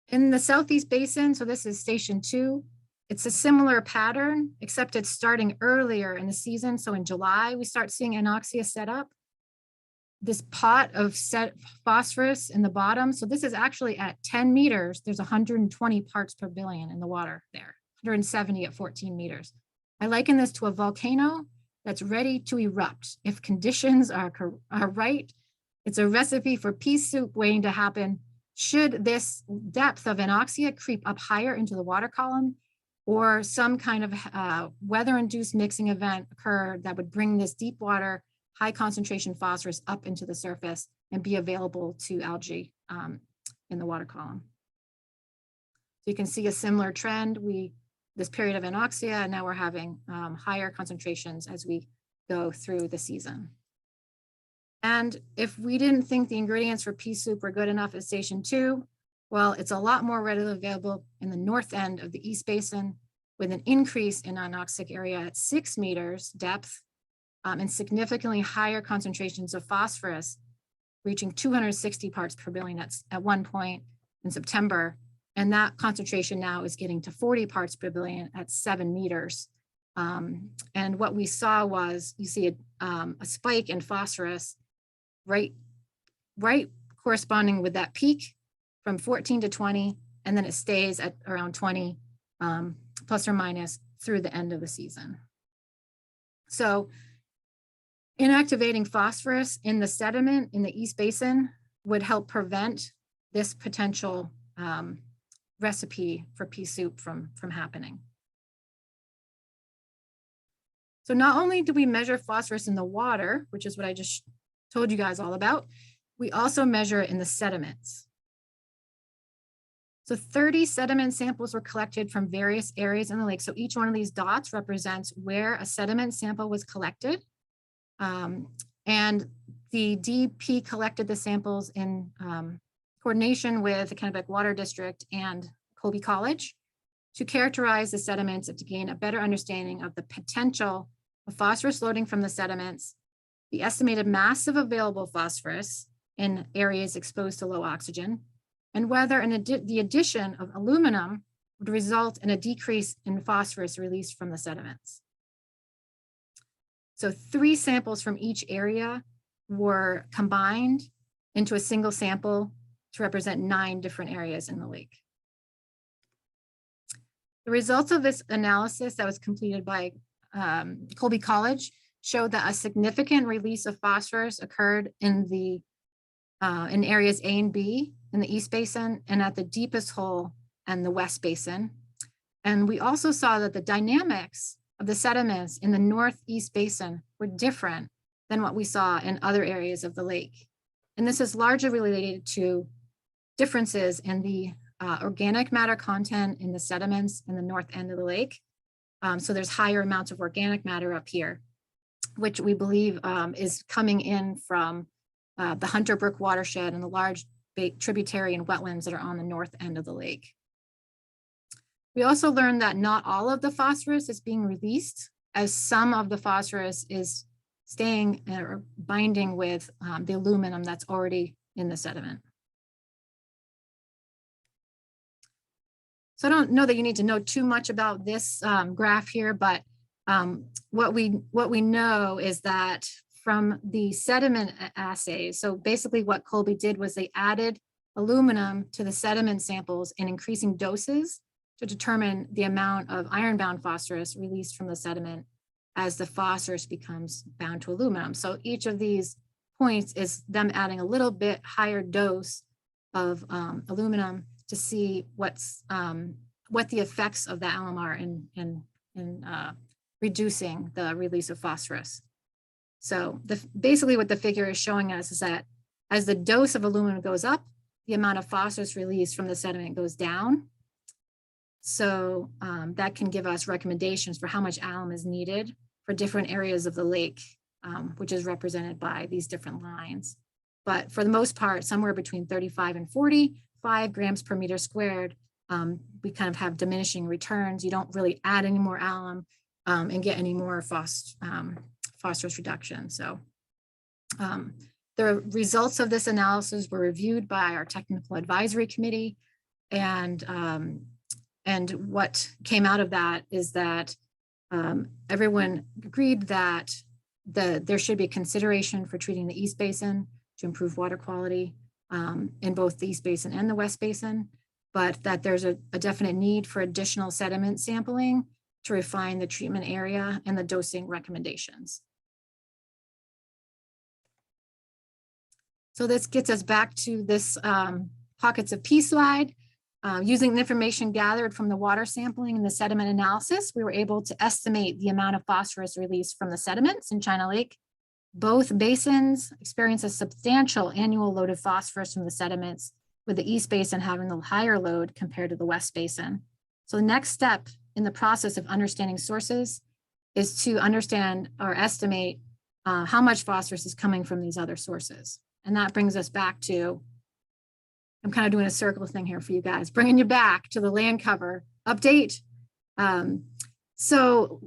In the Southeast Basin, so this is station 2, it's a similar pattern, except it's starting earlier in the season. So in July, we start seeing anoxia set up. This pot of phosphorus in the bottom. So this is actually at 10 meters, there's 120 parts per billion in the water there, 170 at 14 meters. I liken this to a volcano that's ready to erupt. If conditions are right, it's a recipe for pea soup waiting to happen. Should this depth of anoxia creep up higher into the water column, or some kind of weather-induced mixing event occur that would bring this deep water high concentration phosphorus up into the surface and be available to algae in the water column. So you can see a similar trend. This period of anoxia, and now we're having higher concentrations as we go through the season. And if we didn't think the ingredients for pea soup were good enough at station 2, well, it's a lot more readily available in the north end of the East Basin with an increase in anoxic area at 6 meters depth, and significantly higher concentrations of phosphorus, reaching 260 parts per billion at one point in September. And that concentration now is getting to 40 parts per billion at 7 meters. And what we saw was, you see a spike in phosphorus right corresponding with that peak from 14 to 20, and then it stays at around 20 plus or minus through the end of the season. So inactivating phosphorus in the sediment in the East Basin would help prevent this potential recipe for pea soup from happening. So not only do we measure phosphorus in the water, which is what I just told you guys all about, we also measure it in the sediments. So 30 sediment samples were collected from various areas in the lake. So each one of these dots represents where a sediment sample was collected. And the DP collected the samples in coordination with the Kennebec Water District and Colby College to characterize the sediments and to gain a better understanding of the potential of phosphorus loading from the sediments, the estimated mass of available phosphorus in areas exposed to low oxygen, and whether the addition of aluminum would result in a decrease in phosphorus released from the sediments. So 3 samples from each area were combined into a single sample to represent 9 different areas in the lake. The results of this analysis that was completed by Colby College showed that a significant release of phosphorus occurred in areas A and B in the East Basin and at the deepest hole and the West Basin. And we also saw that the dynamics of the sediments in the Northeast Basin were different than what we saw in other areas of the lake. And this is largely related to differences in the organic matter content in the sediments in the north end of the lake. So there's higher amounts of organic matter up here, which we believe is coming in from the Hunter Brook watershed and the large tributary and wetlands that are on the north end of the lake. We also learned that not all of the phosphorus is being released, as some of the phosphorus is staying or binding with the aluminum that's already in the sediment. So I don't know that you need to know too much about this graph here, but what we know is that from the sediment assays, so basically what Colby did was they added aluminum to the sediment samples in increasing doses to determine the amount of iron-bound phosphorus released from the sediment as the phosphorus becomes bound to aluminum. So each of these points is them adding a little bit higher dose of aluminum to see what the effects of the alum are in reducing the release of phosphorus. So basically what the figure is showing us is that as the dose of aluminum goes up, the amount of phosphorus released from the sediment goes down. So that can give us recommendations for how much alum is needed for different areas of the lake, which is represented by these different lines. But for the most part, somewhere between 35 and 45 grams per meter squared, we kind of have diminishing returns. You don't really add any more alum and get any more phosphorus reduction. So the results of this analysis were reviewed by our technical advisory committee, and what came out of that is that everyone agreed that there should be consideration for treating the East Basin to improve water quality in both the East Basin and the West Basin, but that there's a definite need for additional sediment sampling to refine the treatment area and the dosing recommendations. So this gets us back to this pockets of P slide. Using the information gathered from the water sampling and the sediment analysis, we were able to estimate the amount of phosphorus released from the sediments in China Lake. Both basins experience a substantial annual load of phosphorus from the sediments, with the East Basin having the higher load compared to the West Basin. So the next step in the process of understanding sources is to understand or estimate how much phosphorus is coming from these other sources. And that brings us back to, I'm kind of doing a circle thing here for you guys, bringing you back to the land cover update. So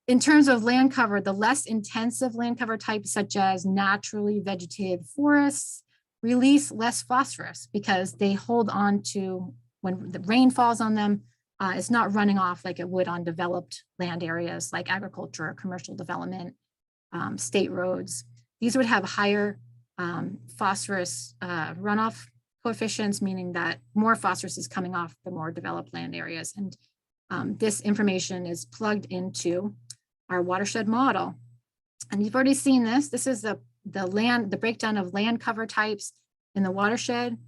in terms of land cover, the less intensive land cover types, such as naturally vegetated forests, release less phosphorus because they hold on to, when the rain falls on them, it's not running off like it would on developed land areas like agriculture, commercial development, state roads. These would have higher phosphorus runoff coefficients, meaning that more phosphorus is coming off the more developed land areas. And this information is plugged into our watershed model. And you've already seen this. This is the breakdown of land cover types in the watershed.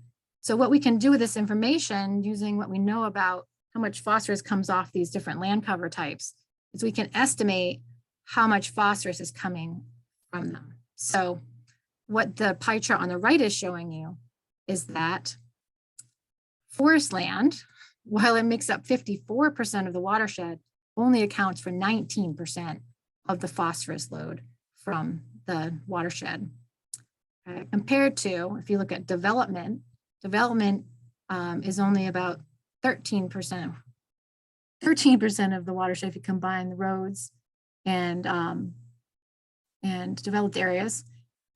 So what we can do with this information, using what we know about how much phosphorus comes off these different land cover types, is we can estimate how much phosphorus is coming from them. So what the pie chart on the right is showing you is that forest land, while it makes up 54% of the watershed, only accounts for 19% of the phosphorus load from the watershed. Compared to, if you look at development is only about 13% of the watershed if you combine the roads and developed areas,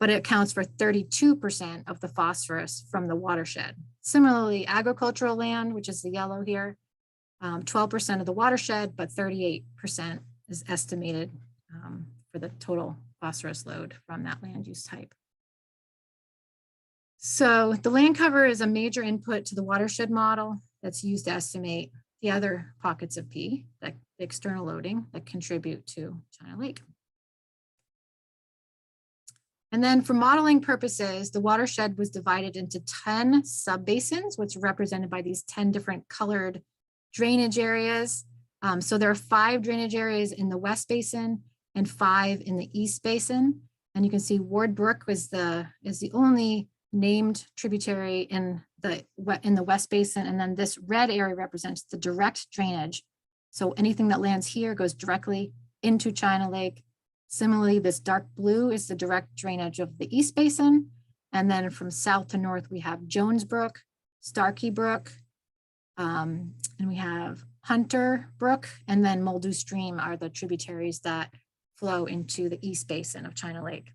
but it accounts for 32% of the phosphorus from the watershed. Similarly, agricultural land, which is the yellow here, 12% of the watershed, but 38% is estimated for the total phosphorus load from that land use type. So the land cover is a major input to the watershed model that's used to estimate the other pockets of P, like the external loading that contribute to China Lake. And then for modeling purposes, the watershed was divided into 10 subbasins, which are represented by these 10 different colored drainage areas. So there are 5 drainage areas in the West Basin and 5 in the East Basin. And you can see Ward Brook is the only named tributary in the West Basin. And then this red area represents the direct drainage. So anything that lands here goes directly into China Lake. Similarly, this dark blue is the direct drainage of the East Basin. And then from south to north, we have Jones Brook, Starkey Brook, and we have Hunter Brook, and then Muldoon Stream are the tributaries that flow into the East Basin of China Lake.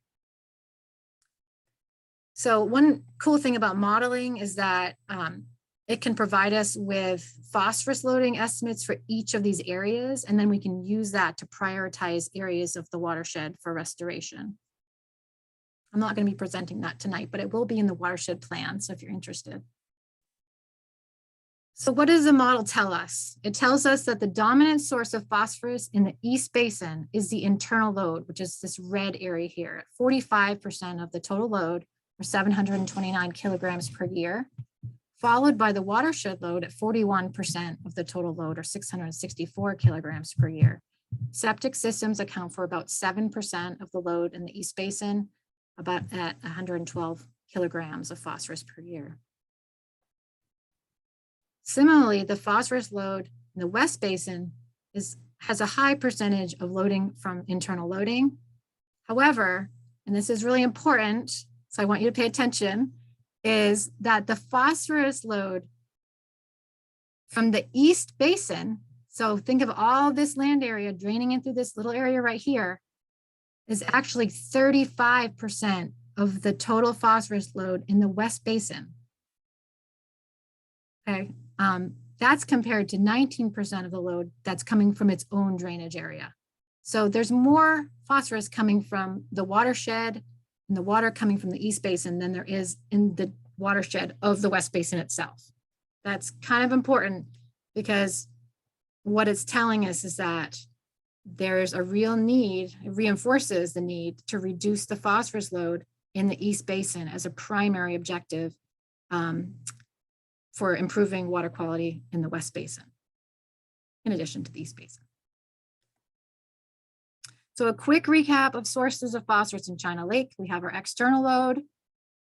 So one cool thing about modeling is that it can provide us with phosphorus loading estimates for each of these areas, and then we can use that to prioritize areas of the watershed for restoration. I'm not going to be presenting that tonight, but it will be in the watershed plan, so if you're interested. So what does the model tell us? It tells us that the dominant source of phosphorus in the East Basin is the internal load, which is this red area here. 45% of the total load, or 729 kilograms per year, followed by the watershed load at 41% of the total load, or 664 kilograms per year. Septic systems account for about 7% of the load in the East Basin, about at 112 kilograms of phosphorus per year. Similarly, the phosphorus load in the West Basin has a high percentage of loading from internal loading. However, and this is really important, so I want you to pay attention, is that the phosphorus load from the East Basin, so think of all this land area draining in through this little area right here, is actually 35% of the total phosphorus load in the West Basin. Okay, that's compared to 19% of the load that's coming from its own drainage area. So there's more phosphorus coming from the watershed and the water coming from the East Basin than there is in the watershed of the West Basin itself. That's kind of important because what it's telling us is that there's a real need, it reinforces the need to reduce the phosphorus load in the East Basin as a primary objective for improving water quality in the West Basin, in addition to the East Basin. So a quick recap of sources of phosphorus in China Lake. We have our external load.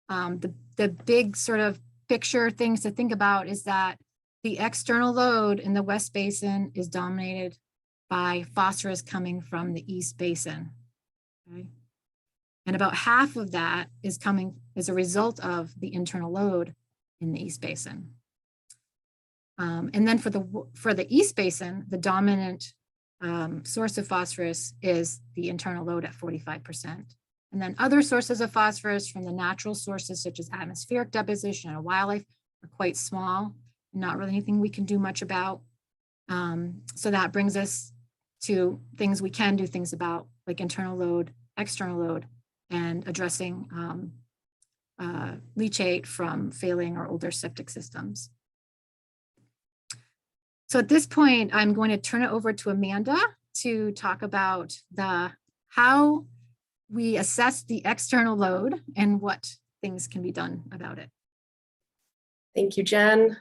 The big sort of picture things to think about is that the external load in the West Basin is dominated by phosphorus coming from the East Basin. Okay? And about half of that is coming as a result of the internal load in the East Basin. And then for the East Basin, the dominant source of phosphorus is the internal load at 45%. And then other sources of phosphorus from the natural sources such as atmospheric deposition and wildlife are quite small, not really anything we can do much about. So that brings us to things we can do things about, like internal load, external load, and addressing leachate from failing or older septic systems. So at this point, I'm going to turn it over to Amanda to talk about how we assess the external load and what things can be done about it. Thank you, Jen.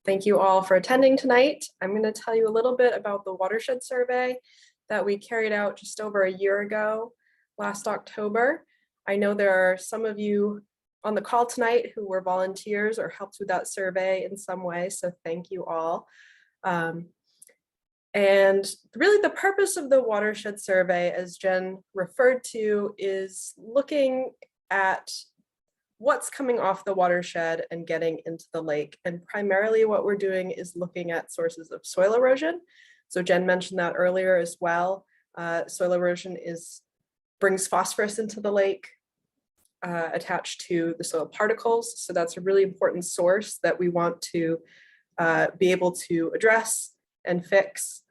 Thank you all for attending tonight. I'm going to tell you a little bit about the watershed survey that we carried out just over a year ago, last October. I know there are some of you on the call tonight who were volunteers or helped with that survey in some way, so thank you all. And really the purpose of the watershed survey, as Jen referred to, is looking at what's coming off the watershed and getting into the lake. And primarily what we're doing is looking at sources of soil erosion. So Jen mentioned that earlier as well. Soil erosion brings phosphorus into the lake attached to the soil particles. So that's a really important source that we want to be able to address and fix.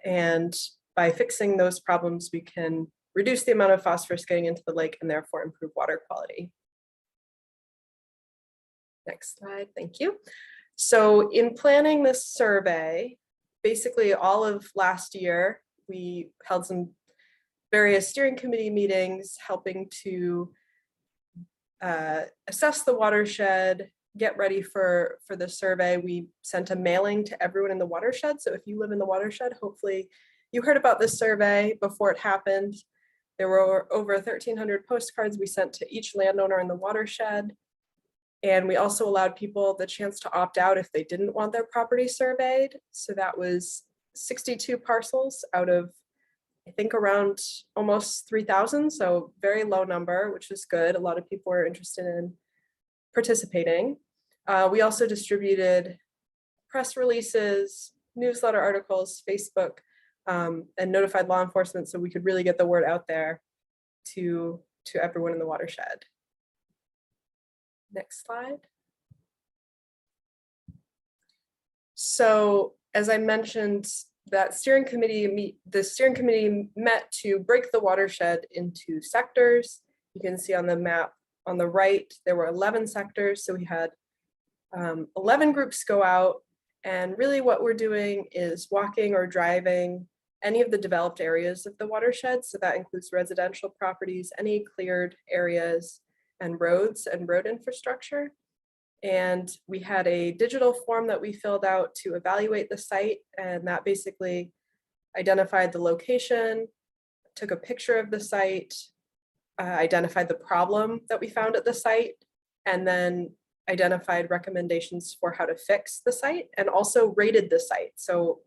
And by fixing those problems, we can reduce the amount of phosphorus getting into the lake and therefore improve water quality. Next slide, thank you. So in planning this survey, basically all of last year, we held some various steering committee meetings, helping to assess the watershed, get ready for the survey. We sent a mailing to everyone in the watershed. So if you live in the watershed, hopefully you heard about this survey before it happened. There were over 1,300 postcards we sent to each landowner in the watershed. And we also allowed people the chance to opt out if they didn't want their property surveyed. So that was 62 parcels out of, I think, around almost 3,000. So very low number, which is good. A lot of people were interested in participating. We also distributed press releases, newsletter articles, Facebook, and notified law enforcement so we could really get the word out there to everyone in the watershed. Next slide. So as I mentioned, the steering committee met to break the watershed into sectors. You can see on the map on the right, there were 11 sectors. So we had 11 groups go out, and really what we're doing is walking or driving any of the developed areas of the watershed. So that includes residential properties, any cleared areas, and roads and road infrastructure. And we had a digital form that we filled out to evaluate the site, and that basically identified the location, took a picture of the site, identified the problem that we found at the site, and then identified recommendations for how to fix the site, and also rated the site. So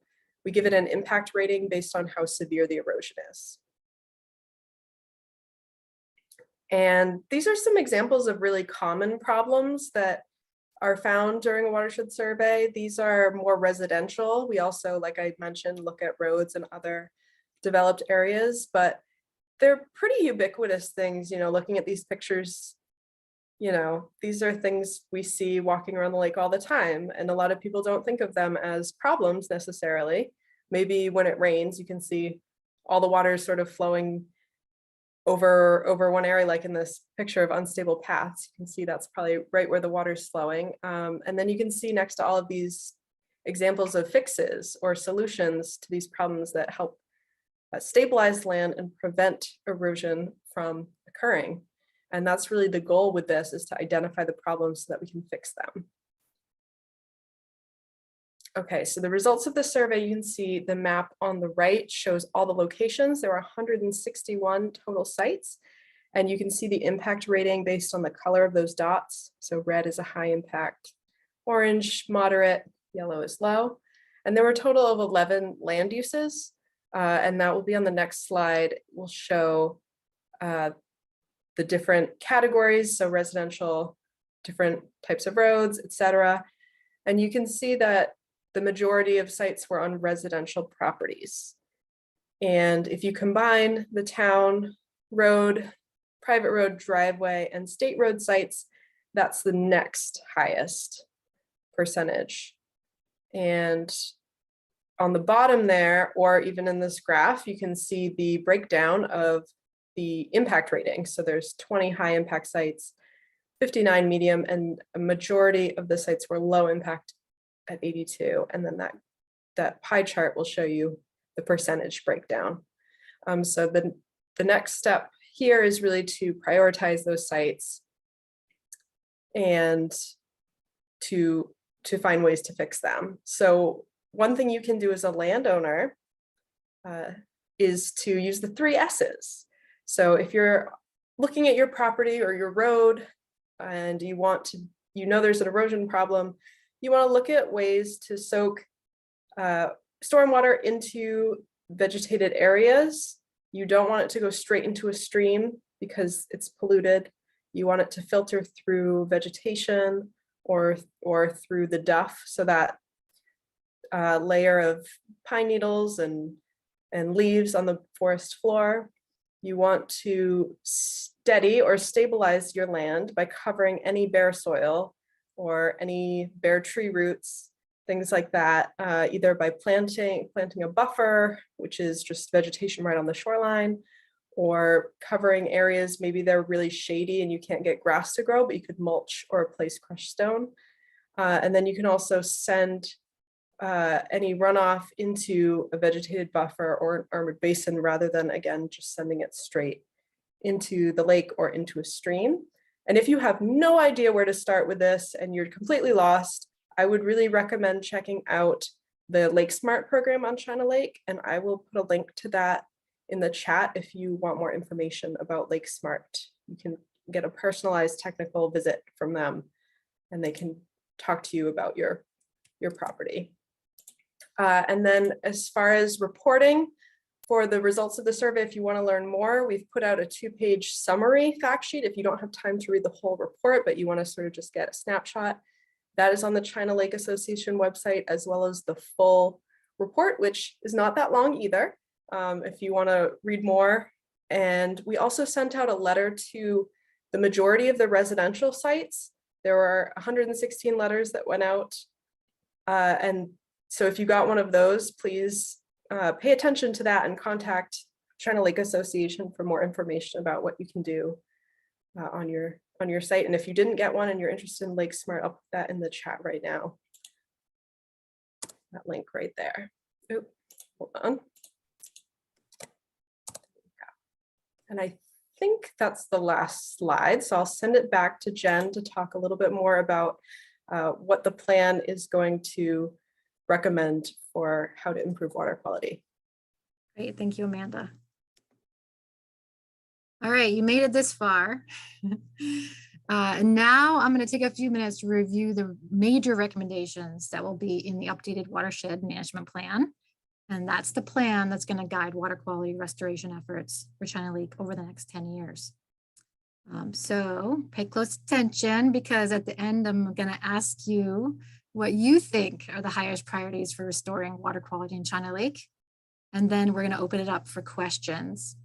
we give it an impact rating based on how severe the erosion is. And these are some examples of really common problems that are found during a watershed survey. These are more residential. We also, like I mentioned, look at roads and other developed areas, but they're pretty ubiquitous things, looking at these pictures, these are things we see walking around the lake all the time. And a lot of people don't think of them as problems necessarily. Maybe when it rains, you can see all the water is sort of flowing over one area, like in this picture of unstable paths. You can see that's probably right where the water is flowing. And then you can see next to all of these examples of fixes or solutions to these problems that help stabilize land and prevent erosion from occurring. And that's really the goal with this, is to identify the problems so that we can fix them. Okay, so the results of the survey, you can see the map on the right shows all the locations. There were 161 total sites, and you can see the impact rating based on the color of those dots. So red is a high impact, orange, moderate, yellow is low. And there were a total of 11 land uses, and that will be on the next slide. We'll show the different categories, so residential, different types of roads, etc. And you can see that the majority of sites were on residential properties. And if you combine the town road, private road, driveway, and state road sites, that's the next highest percentage. And on the bottom there, or even in this graph, you can see the breakdown of the impact rating. So there's 20 high impact sites, 59 medium, and a majority of the sites were low impact at 82. And then that pie chart will show you the percentage breakdown. So the next step here is really to prioritize those sites and to find ways to fix them. So one thing you can do as a landowner is to use the 3 S's. So if you're looking at your property or your road and you want to, there's an erosion problem, you want to look at ways to soak stormwater into vegetated areas. You don't want it to go straight into a stream because it's polluted. You want it to filter through vegetation or through the duff, so that layer of pine needles and leaves on the forest floor. You want to steady or stabilize your land by covering any bare soil or any bare tree roots, things like that, either by planting a buffer, which is just vegetation right on the shoreline, or covering areas, maybe they're really shady and you can't get grass to grow, but you could mulch or replace crushed stone. And then you can also send any runoff into a vegetated buffer or an armored basin rather than, again, just sending it straight into the lake or into a stream. And if you have no idea where to start with this and you're completely lost, I would really recommend checking out the Lake Smart program on China Lake, and I will put a link to that in the chat if you want more information about Lake Smart. You can get a personalized technical visit from them, and they can talk to you about your property. And then as far as reporting for the results of the survey, if you want to learn more, we've put out a 2-page summary fact sheet if you don't have time to read the whole report, but you want to sort of just get a snapshot. That is on the China Lake Association website, as well as the full report, which is not that long either, if you want to read more. And we also sent out a letter to the majority of the residential sites. There were 116 letters that went out. And so if you got one of those, please pay attention to that and contact China Lake Association for more information about what you can do on your site. And if you didn't get one and you're interested in Lake Smart, I'll put that in the chat right now. That link right there. Oh, hold on. And I think that's the last slide. So I'll send it back to Jen to talk a little bit more about what the plan is going to recommend for how to improve water quality. Great, thank you, Amanda. All right, you made it this far. And now I'm going to take a few minutes to review the major recommendations that will be in the updated watershed management plan. And that's the plan that's going to guide water quality restoration efforts for China Lake over the next 10 years. So pay close attention, because at the end, I'm going to ask you what you think are the highest priorities for restoring water quality in China Lake. And then we're going to open it up for questions.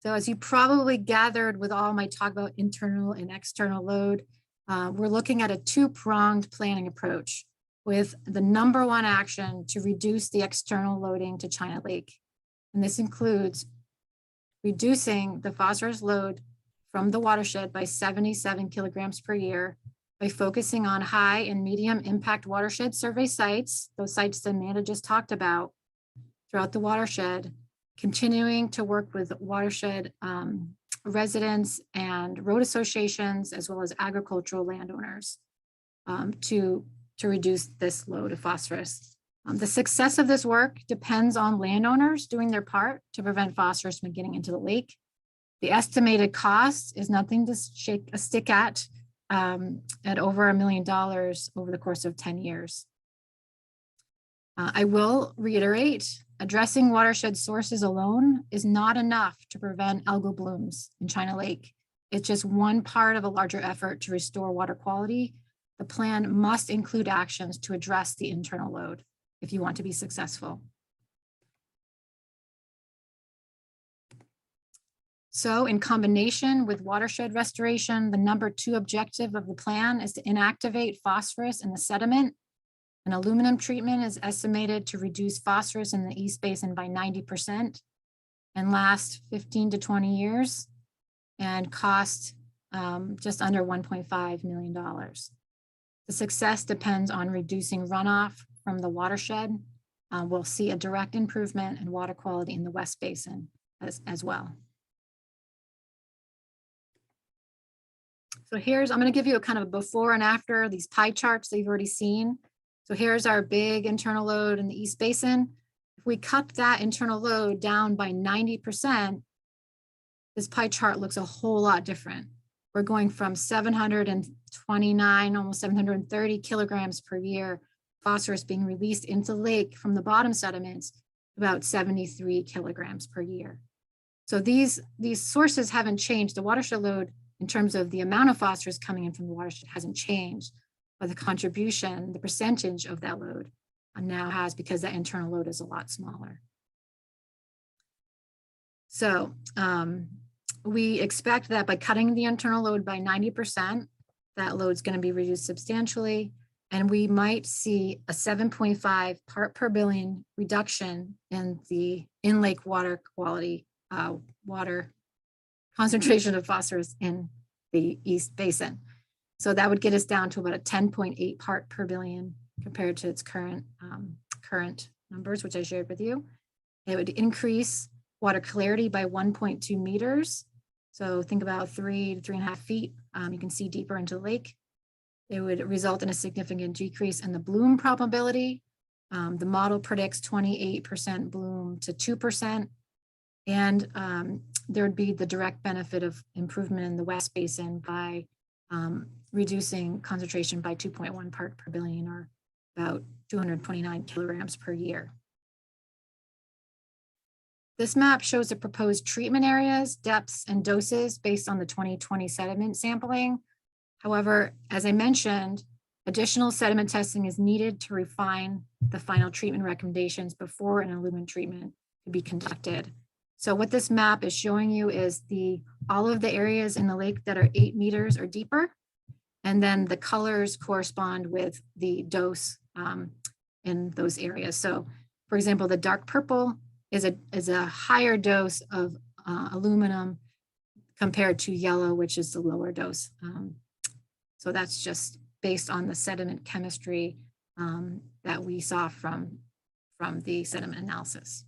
So as you probably gathered with all my talk about internal and external load, we're looking at a two-pronged planning approach with the #1 action to reduce the external loading to China Lake. And this includes reducing the phosphorus load from the watershed by 77 kilograms per year by focusing on high and medium impact watershed survey sites, those sites that Amanda just talked about, throughout the watershed, continuing to work with watershed residents and road associations, as well as agricultural landowners to reduce this load of phosphorus. The success of this work depends on landowners doing their part to prevent phosphorus from getting into the lake. The estimated cost is nothing to shake a stick at over $1 million over the course of 10 years. I will reiterate, addressing watershed sources alone is not enough to prevent algal blooms in China Lake. It's just one part of a larger effort to restore water quality. The plan must include actions to address the internal load if you want to be successful. So in combination with watershed restoration, the #2 objective of the plan is to inactivate phosphorus in the sediment. An aluminum treatment is estimated to reduce phosphorus in the East Basin by 90% and last 15 to 20 years and cost just under $1.5 million. The success depends on reducing runoff from the watershed. We'll see a direct improvement in water quality in the West Basin as well. So I'm going to give you a kind of before and after, these pie charts that you've already seen. So here's our big internal load in the East Basin. If we cut that internal load down by 90%, this pie chart looks a whole lot different. We're going from 729, almost 730 kilograms per year, phosphorus being released into the lake from the bottom sediments, about 73 kilograms per year. So these sources haven't changed. The watershed load in terms of the amount of phosphorus coming in from the watershed hasn't changed, but the contribution, the percentage of that load now has, because that internal load is a lot smaller. So we expect that by cutting the internal load by 90%, that load is going to be reduced substantially, and we might see a 7.5 part per billion reduction in the in-lake water quality, water concentration of phosphorus in the East Basin. So that would get us down to about a 10.8 part per billion compared to its current numbers, which I shared with you. It would increase water clarity by 1.2 meters. So think about 3 to 3.5 feet. You can see deeper into the lake. It would result in a significant decrease in the bloom probability. The model predicts 28% bloom to 2%. And there would be the direct benefit of improvement in the West Basin by reducing concentration by 2.1 part per billion, or about 229 kilograms per year. This map shows the proposed treatment areas, depths, and doses based on the 2020 sediment sampling. However, as I mentioned, additional sediment testing is needed to refine the final treatment recommendations before an illuminant treatment could be conducted. So what this map is showing you is all of the areas in the lake that are 8 meters or deeper. And then the colors correspond with the dose in those areas. So for example, the dark purple is a higher dose of aluminum compared to yellow, which is the lower dose. So that's just based on the sediment chemistry that we saw from the sediment analysis.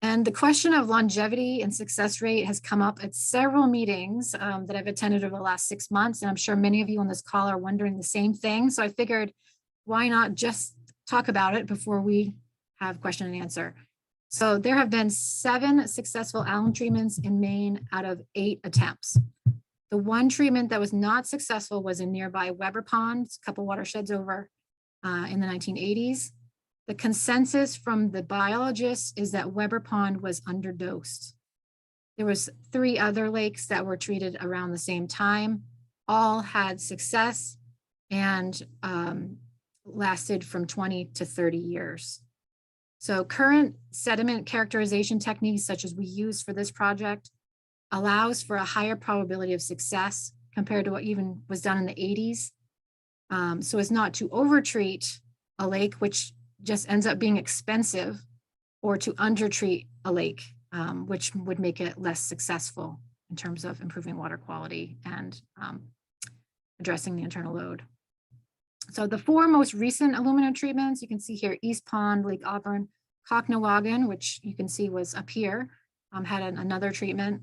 And the question of longevity and success rate has come up at several meetings that I've attended over the last 6 months. And I'm sure many of you on this call are wondering the same thing. So I figured, why not just talk about it before we have question and answer. So there have been 7 successful alum treatments in Maine out of 8 attempts. The one treatment that was not successful was in nearby Weber Pond, a couple watersheds over in the 1980s. The consensus from the biologists is that Weber Pond was underdosed. There was 3 other lakes that were treated around the same time. All had success and lasted from 20 to 30 years. So current sediment characterization techniques, such as we use for this project, allows for a higher probability of success compared to what even was done in the 80s. So as not to overtreat a lake, which just ends up being expensive, or to undertreat a lake, which would make it less successful in terms of improving water quality and addressing the internal load. So the 4 most recent aluminum treatments, you can see here, East Pond, Lake Auburn, Cocknawagon, which you can see was up here, had another treatment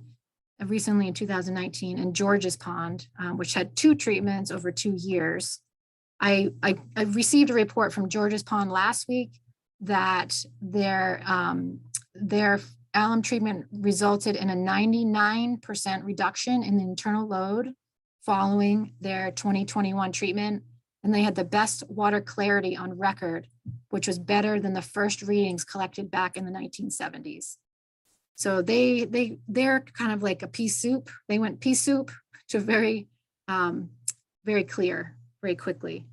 recently in 2019, and George's Pond, which had 2 treatments over 2 years. I received a report from George's Pond last week that their alum treatment resulted in a 99% reduction in the internal load following their 2021 treatment. And they had the best water clarity on record, which was better than the first readings collected back in the 1970s. So they're kind of like a pea soup. They went pea soup to very clear, very quickly.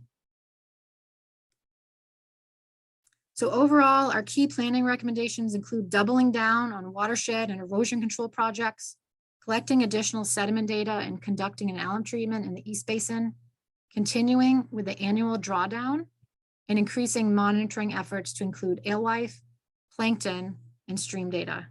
So overall, our key planning recommendations include doubling down on watershed and erosion control projects, collecting additional sediment data and conducting an alum treatment in the East Basin, continuing with the annual drawdown, and increasing monitoring efforts to include alewife, plankton, and stream data.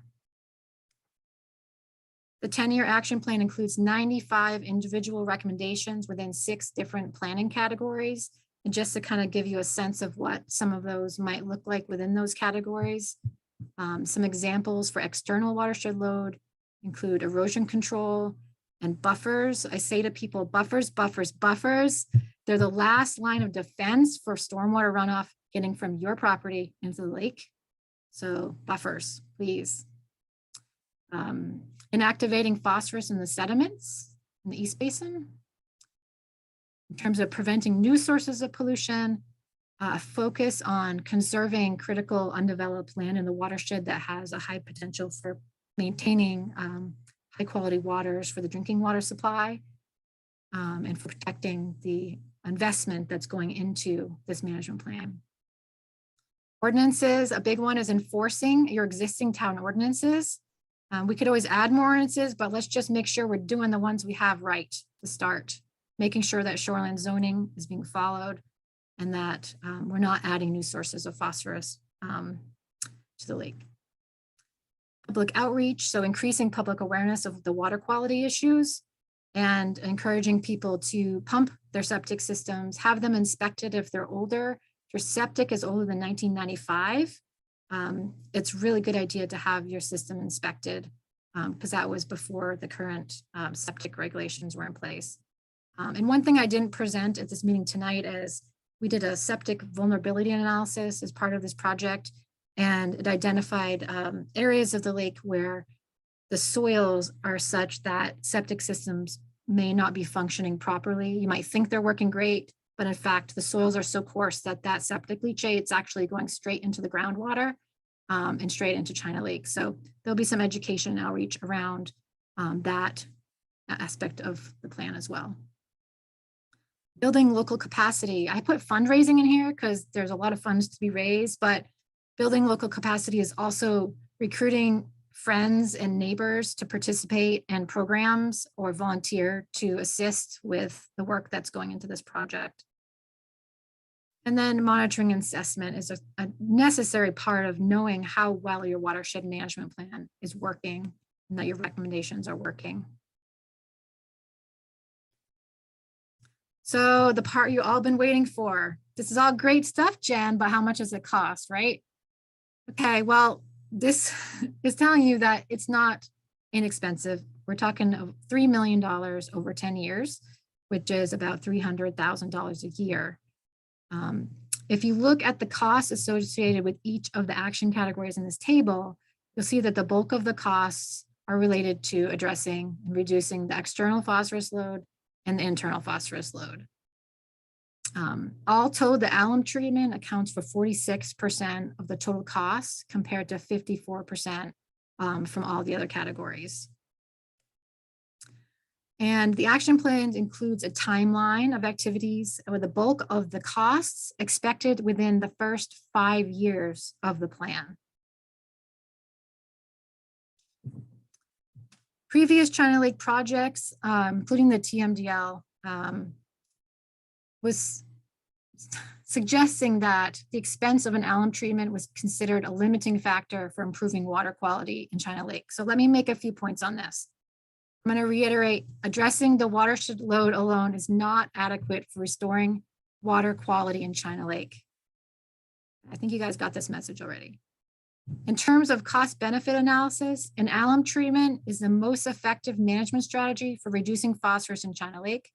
The 10-year action plan includes 95 individual recommendations within 6 different planning categories. And just to kind of give you a sense of what some of those might look like within those categories, some examples for external watershed load include erosion control and buffers. I say to people, buffers, buffers, buffers. They're the last line of defense for stormwater runoff getting from your property into the lake. So buffers, please. Inactivating phosphorus in the sediments in the East Basin. In terms of preventing new sources of pollution, focus on conserving critical undeveloped land in the watershed that has a high potential for maintaining high quality waters for the drinking water supply, and for protecting the investment that's going into this management plan. Ordinances, a big one is enforcing your existing town ordinances. We could always add more ordinances, but let's just make sure we're doing the ones we have right to start, making sure that shoreline zoning is being followed and that we're not adding new sources of phosphorus to the lake. Public outreach, so increasing public awareness of the water quality issues and encouraging people to pump their septic systems, have them inspected if they're older. If your septic is older than 1995, it's a really good idea to have your system inspected because that was before the current septic regulations were in place. And one thing I didn't present at this meeting tonight is we did a septic vulnerability analysis as part of this project, and it identified areas of the lake where the soils are such that septic systems may not be functioning properly. You might think they're working great, but in fact, the soils are so coarse that that septic leachate's actually going straight into the groundwater and straight into China Lake. So there'll be some education and outreach around that aspect of the plan as well. Building local capacity. I put fundraising in here because there's a lot of funds to be raised, but building local capacity is also recruiting friends and neighbors to participate in programs or volunteer to assist with the work that's going into this project. And then monitoring and assessment is a necessary part of knowing how well your watershed management plan is working and that your recommendations are working. So the part you all been waiting for. This is all great stuff, Jen, but how much does it cost, right? Okay, well, this is telling you that it's not inexpensive. We're talking of $3 million over 10 years, which is about $300,000 a year. If you look at the costs associated with each of the action categories in this table, you'll see that the bulk of the costs are related to addressing and reducing the external phosphorus load and the internal phosphorus load. All told, the alum treatment accounts for 46% of the total costs compared to 54% from all the other categories. And the action plan includes a timeline of activities with the bulk of the costs expected within the first 5 years of the plan. Previous China Lake projects, including the TMDL, was suggesting that the expense of an alum treatment was considered a limiting factor for improving water quality in China Lake. So let me make a few points on this. I'm going to reiterate, addressing the watershed load alone is not adequate for restoring water quality in China Lake. I think you guys got this message already. In terms of cost benefit analysis, an alum treatment is the most effective management strategy for reducing phosphorus in China Lake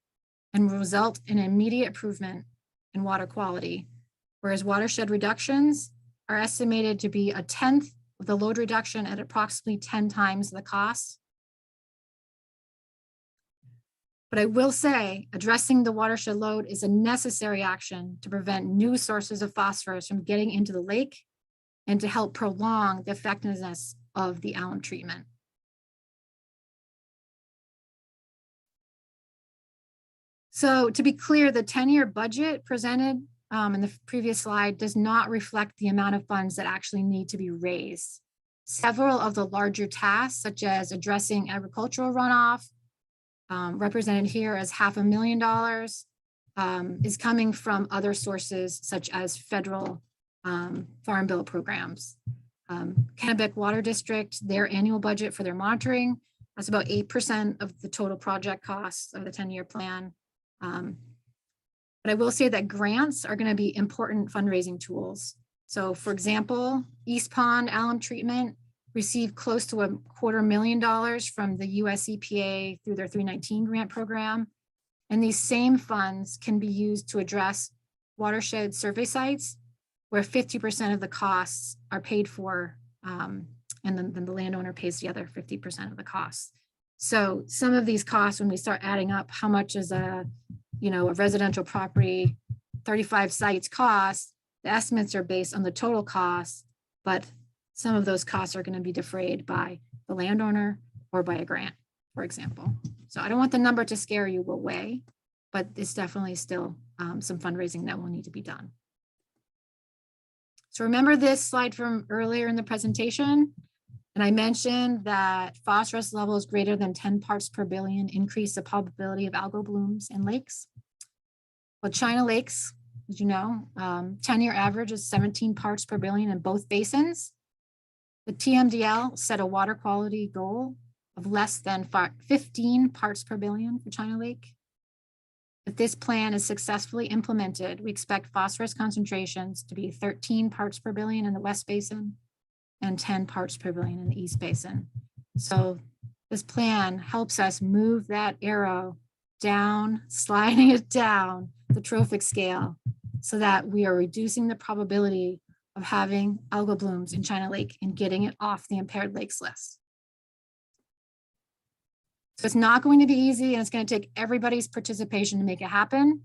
and will result in immediate improvement in water quality, whereas watershed reductions are estimated to be 1/10 of the load reduction at approximately 10 times the cost. But I will say, addressing the watershed load is a necessary action to prevent new sources of phosphorus from getting into the lake and to help prolong the effectiveness of the alum treatment. So to be clear, the 10-year budget presented in the previous slide does not reflect the amount of funds that actually need to be raised. Several of the larger tasks, such as addressing agricultural runoff, represented here as $500,000, is coming from other sources such as federal farm bill programs. Kennebec Water District, their annual budget for their monitoring, that's about 8% of the total project costs of the 10-year plan. But I will say that grants are going to be important fundraising tools. So for example, East Pond alum treatment received close to $250,000 from the US EPA through their 319 grant program. And these same funds can be used to address watershed survey sites where 50% of the costs are paid for, and then the landowner pays the other 50% of the costs. So some of these costs, when we start adding up how much is a residential property, 35 sites cost, the estimates are based on the total cost, but some of those costs are going to be defrayed by the landowner or by a grant, for example. So I don't want the number to scare you away, but it's definitely still some fundraising that will need to be done. So remember this slide from earlier in the presentation, and I mentioned that phosphorus levels greater than 10 parts per billion increase the probability of algal blooms in lakes. Well, China Lakes, as you know, 10-year average is 17 parts per billion in both basins. The TMDL set a water quality goal of less than 15 parts per billion for China Lake. If this plan is successfully implemented, we expect phosphorus concentrations to be 13 parts per billion in the West Basin and 10 parts per billion in the East Basin. So this plan helps us move that arrow down, sliding it down the trophic scale so that we are reducing the probability of having algal blooms in China Lake and getting it off the impaired lakes list. So it's not going to be easy, and it's going to take everybody's participation to make it happen.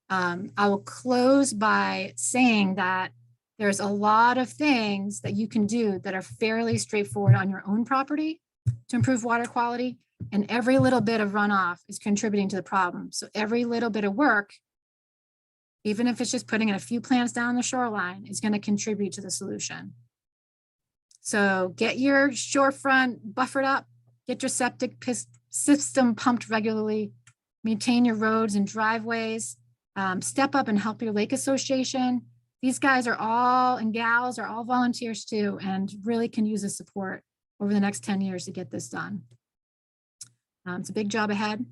I will close by saying that there's a lot of things that you can do that are fairly straightforward on your own property to improve water quality, and every little bit of runoff is contributing to the problem. So every little bit of work, even if it's just putting in a few plants down the shoreline, is going to contribute to the solution. So get your shorefront buffered up, get your septic system pumped regularly, maintain your roads and driveways, step up and help your lake association. These guys are all, and gals are all volunteers too, and really can use the support over the next 10 years to get this done. It's a big job ahead.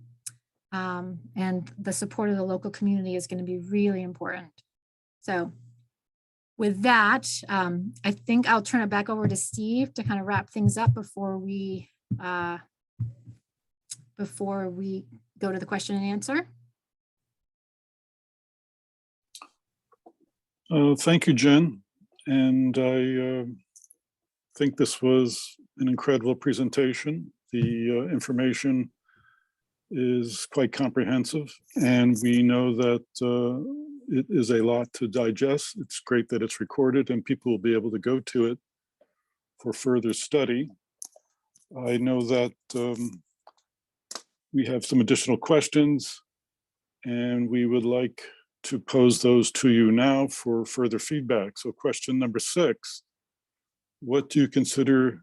And the support of the local community is going to be really important. So with that, I think I'll turn it back over to Steve to kind of wrap things up before we go to the question and answer. Thank you, Jen. And I think this was an incredible presentation. The information is quite comprehensive, and we know that it is a lot to digest. It's great that it's recorded and people will be able to go to it for further study. I know that we have some additional questions, and we would like to pose those to you now for further feedback. So question number 6, what do you consider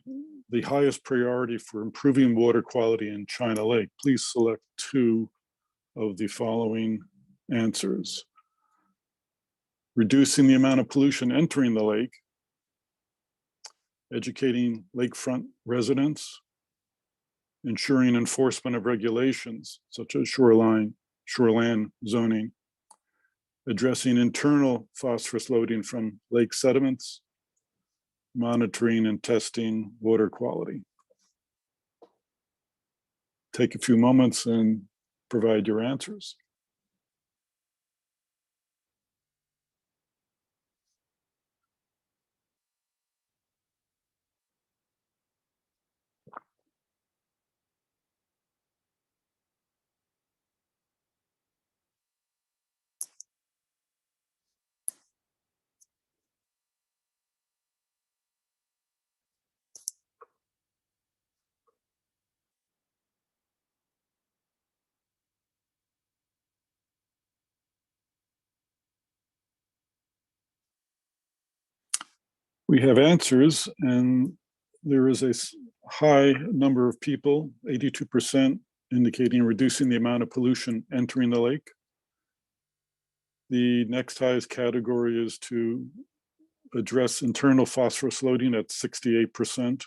the highest priority for improving water quality in China Lake? Please select 2 of the following answers. Reducing the amount of pollution entering the lake, educating lakefront residents, ensuring enforcement of regulations such as shoreline zoning, addressing internal phosphorus loading from lake sediments, monitoring and testing water quality. Take a few moments and provide your answers. We have answers, and there is a high number of people, 82%, indicating reducing the amount of pollution entering the lake. The next highest category is to address internal phosphorus loading at 68%,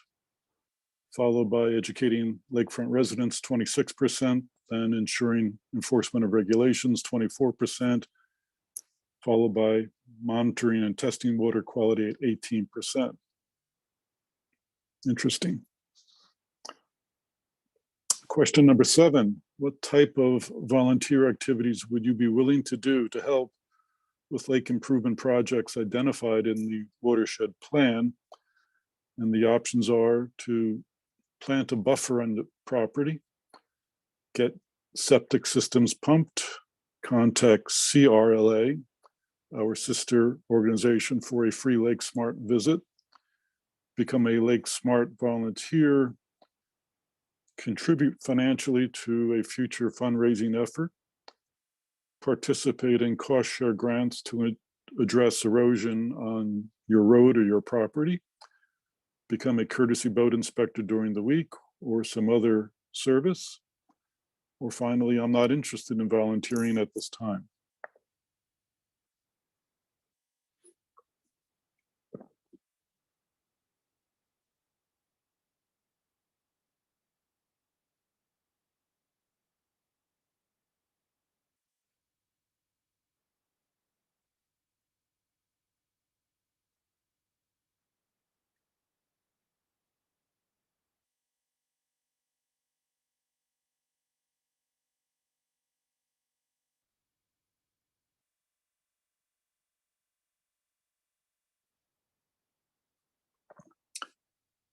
followed by educating lakefront residents, 26%, then ensuring enforcement of regulations, 24%, followed by monitoring and testing water quality at 18%. Interesting. Question number 7, what type of volunteer activities would you be willing to do to help with lake improvement projects identified in the watershed plan? And the options are to plant a buffer on the property, get septic systems pumped, contact CRLA, our sister organization, for a free Lake Smart visit, become a Lake Smart volunteer, contribute financially to a future fundraising effort, participate in cost share grants to address erosion on your road or your property, become a courtesy boat inspector during the week or some other service, or finally, I'm not interested in volunteering at this time.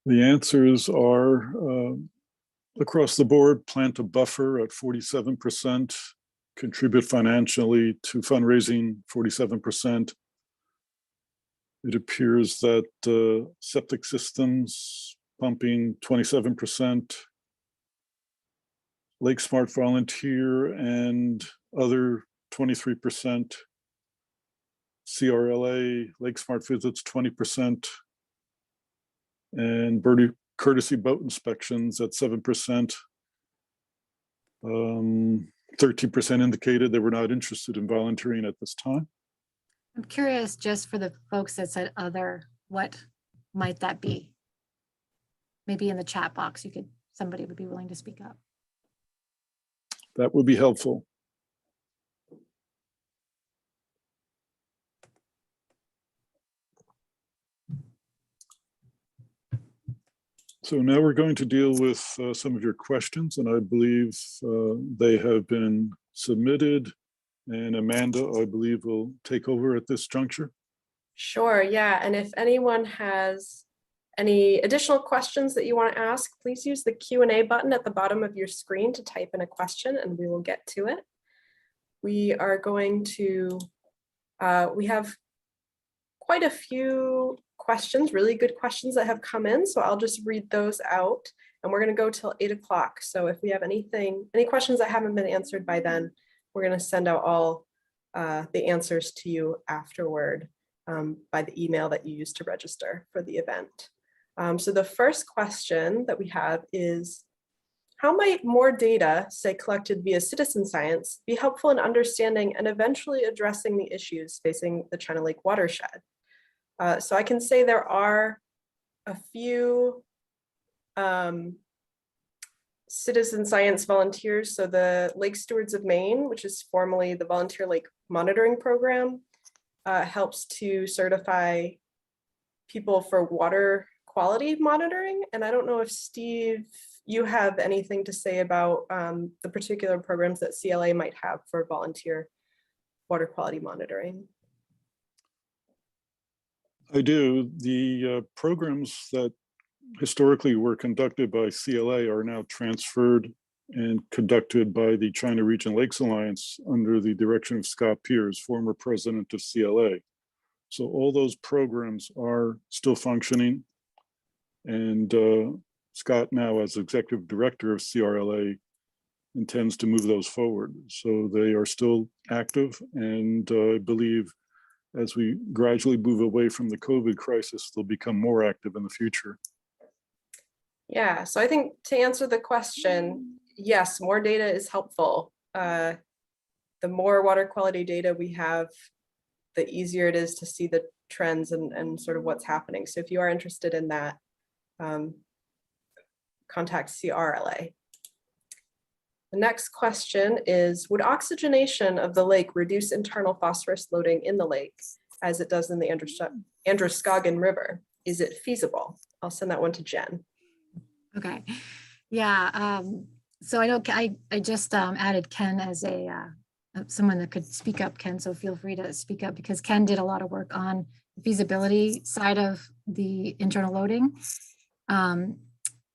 The answers are across the board: plant a buffer at 47%, contribute financially to fundraising 47%. It appears that septic systems pumping 27%, Lake Smart Volunteer and other 23%, CRLA, Lake Smart Visits 20%, and birdie courtesy boat inspections at 7%. 13% indicated they were not interested in volunteering at this time. I'm curious, just for the folks that said other, what might that be? Maybe in the chat box, somebody would be willing to speak up. That would be helpful. So now we're going to deal with some of your questions, and I believe they have been submitted. And Amanda, I believe, will take over at this juncture. Sure, yeah. And if anyone has any additional questions that you want to ask, please use the Q&A button at the bottom of your screen to type in a question and we will get to it. We are going to, we have quite a few questions, really good questions that have come in. So I'll just read those out and we're going to go till 8 o'clock. So if we have any questions that haven't been answered by then, we're going to send out all the answers to you afterward by the email that you used to register for the event. So the first question that we have is, how might more data, say collected via citizen science, be helpful in understanding and eventually addressing the issues facing the China Lake watershed? So I can say there are a few citizen science volunteers. So the Lake Stewards of Maine, which is formerly the Volunteer Lake Monitoring Program, helps to certify people for water quality monitoring. And I don't know if Steve, you have anything to say about the particular programs that CLA might have for volunteer water quality monitoring. I do. The programs that historically were conducted by CLA are now transferred and conducted by the China Region Lakes Alliance under the direction of Scott Piers, former president of CLA. So all those programs are still functioning. And Scott, now as executive director of CRLA, intends to move those forward. So they are still active, and I believe as we gradually move away from the COVID crisis, they'll become more active in the future. Yeah, so I think to answer the question, yes, more data is helpful. The more water quality data we have, the easier it is to see the trends and sort of what's happening. So if you are interested in that, contact CRLA. The next question is, would oxygenation of the lake reduce internal phosphorus loading in the lake as it does in the Androscoggin River? Is it feasible? I'll send that one to Jen. Okay, yeah. So I know I just added Ken as someone that could speak up, Ken, so feel free to speak up because Ken did a lot of work on the feasibility side of the internal loading.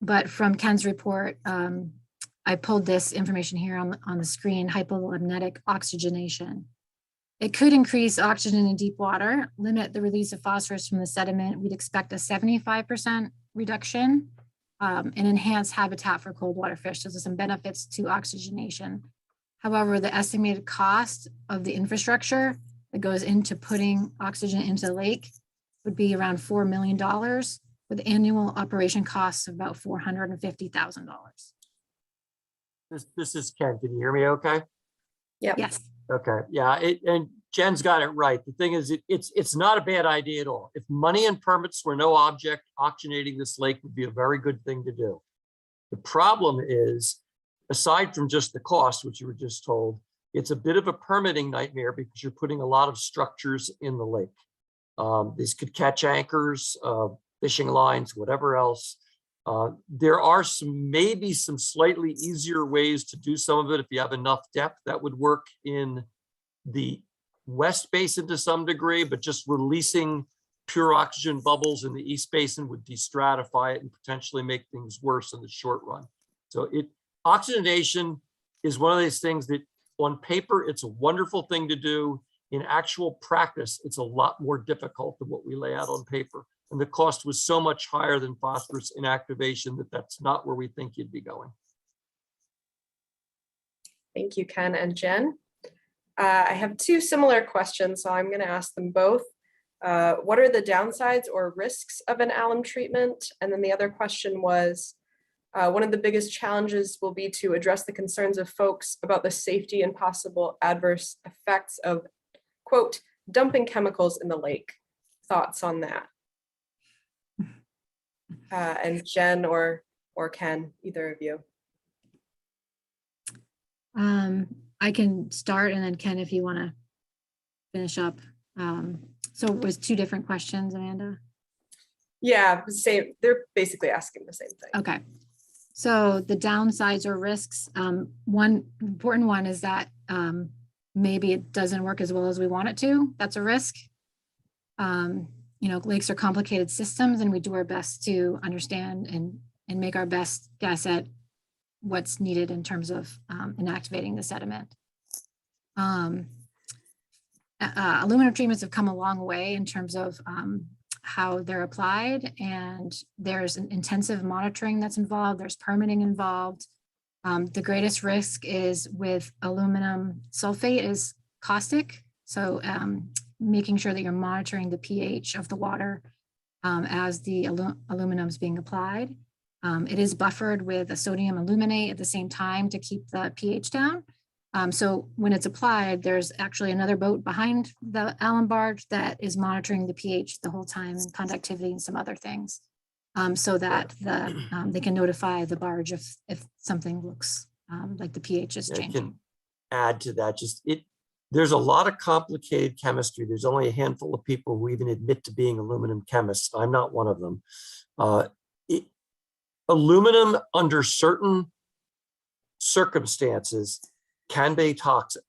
But from Ken's report, I pulled this information here on the screen, hypolimnetic oxygenation. It could increase oxygen in deep water, limit the release of phosphorus from the sediment. We'd expect a 75% reduction and enhance habitat for cold water fish. So there's some benefits to oxygenation. However, the estimated cost of the infrastructure that goes into putting oxygen into the lake would be around $4 million with annual operation costs of about $450,000. This is Ken. Can you hear me okay? Yeah. Yes. Okay. Yeah. And Jen's got it right. The thing is, it's not a bad idea at all. If money and permits were no object, auctionating this lake would be a very good thing to do. The problem is, aside from just the cost, which you were just told, it's a bit of a permitting nightmare because you're putting a lot of structures in the lake. These could catch anchors, fishing lines, whatever else. There are maybe some slightly easier ways to do some of it if you have enough depth. That would work in the West Basin to some degree, but just releasing pure oxygen bubbles in the East Basin would destratify it and potentially make things worse in the short run. So oxygenation is one of these things that on paper, it's a wonderful thing to do. In actual practice, it's a lot more difficult than what we lay out on paper. And the cost was so much higher than phosphorus inactivation that that's not where we think you'd be going. Thank you, Ken and Jen. I have two similar questions, so I'm going to ask them both. What are the downsides or risks of an alum treatment? And then the other question was, one of the biggest challenges will be to address the concerns of folks about the safety and possible adverse effects of, quote, dumping chemicals in the lake. Thoughts on that? And Jen or Ken, either of you. I can start, and then Ken, if you want to finish up. So it was two different questions, Amanda? Yeah, same. They're basically asking the same thing. Okay. So the downsides or risks, one important one is that maybe it doesn't work as well as we want it to. That's a risk. You know, lakes are complicated systems, and we do our best to understand and make our best guess at what's needed in terms of inactivating the sediment. Aluminum treatments have come a long way in terms of how they're applied, and there's an intensive monitoring that's involved. There's permitting involved. The greatest risk is with aluminum sulfate is caustic. So making sure that you're monitoring the pH of the water as the aluminum is being applied. It is buffered with a sodium aluminate at the same time to keep the pH down. So when it's applied, there's actually another boat behind the alum barge that is monitoring the pH the whole time, and conductivity and some other things, so that they can notify the barge if something looks like the pH is changing. I can add to that, there's a lot of complicated chemistry. There's only a handful of people who even admit to being aluminum chemists. I'm not one of them. Aluminum under certain circumstances can be toxic.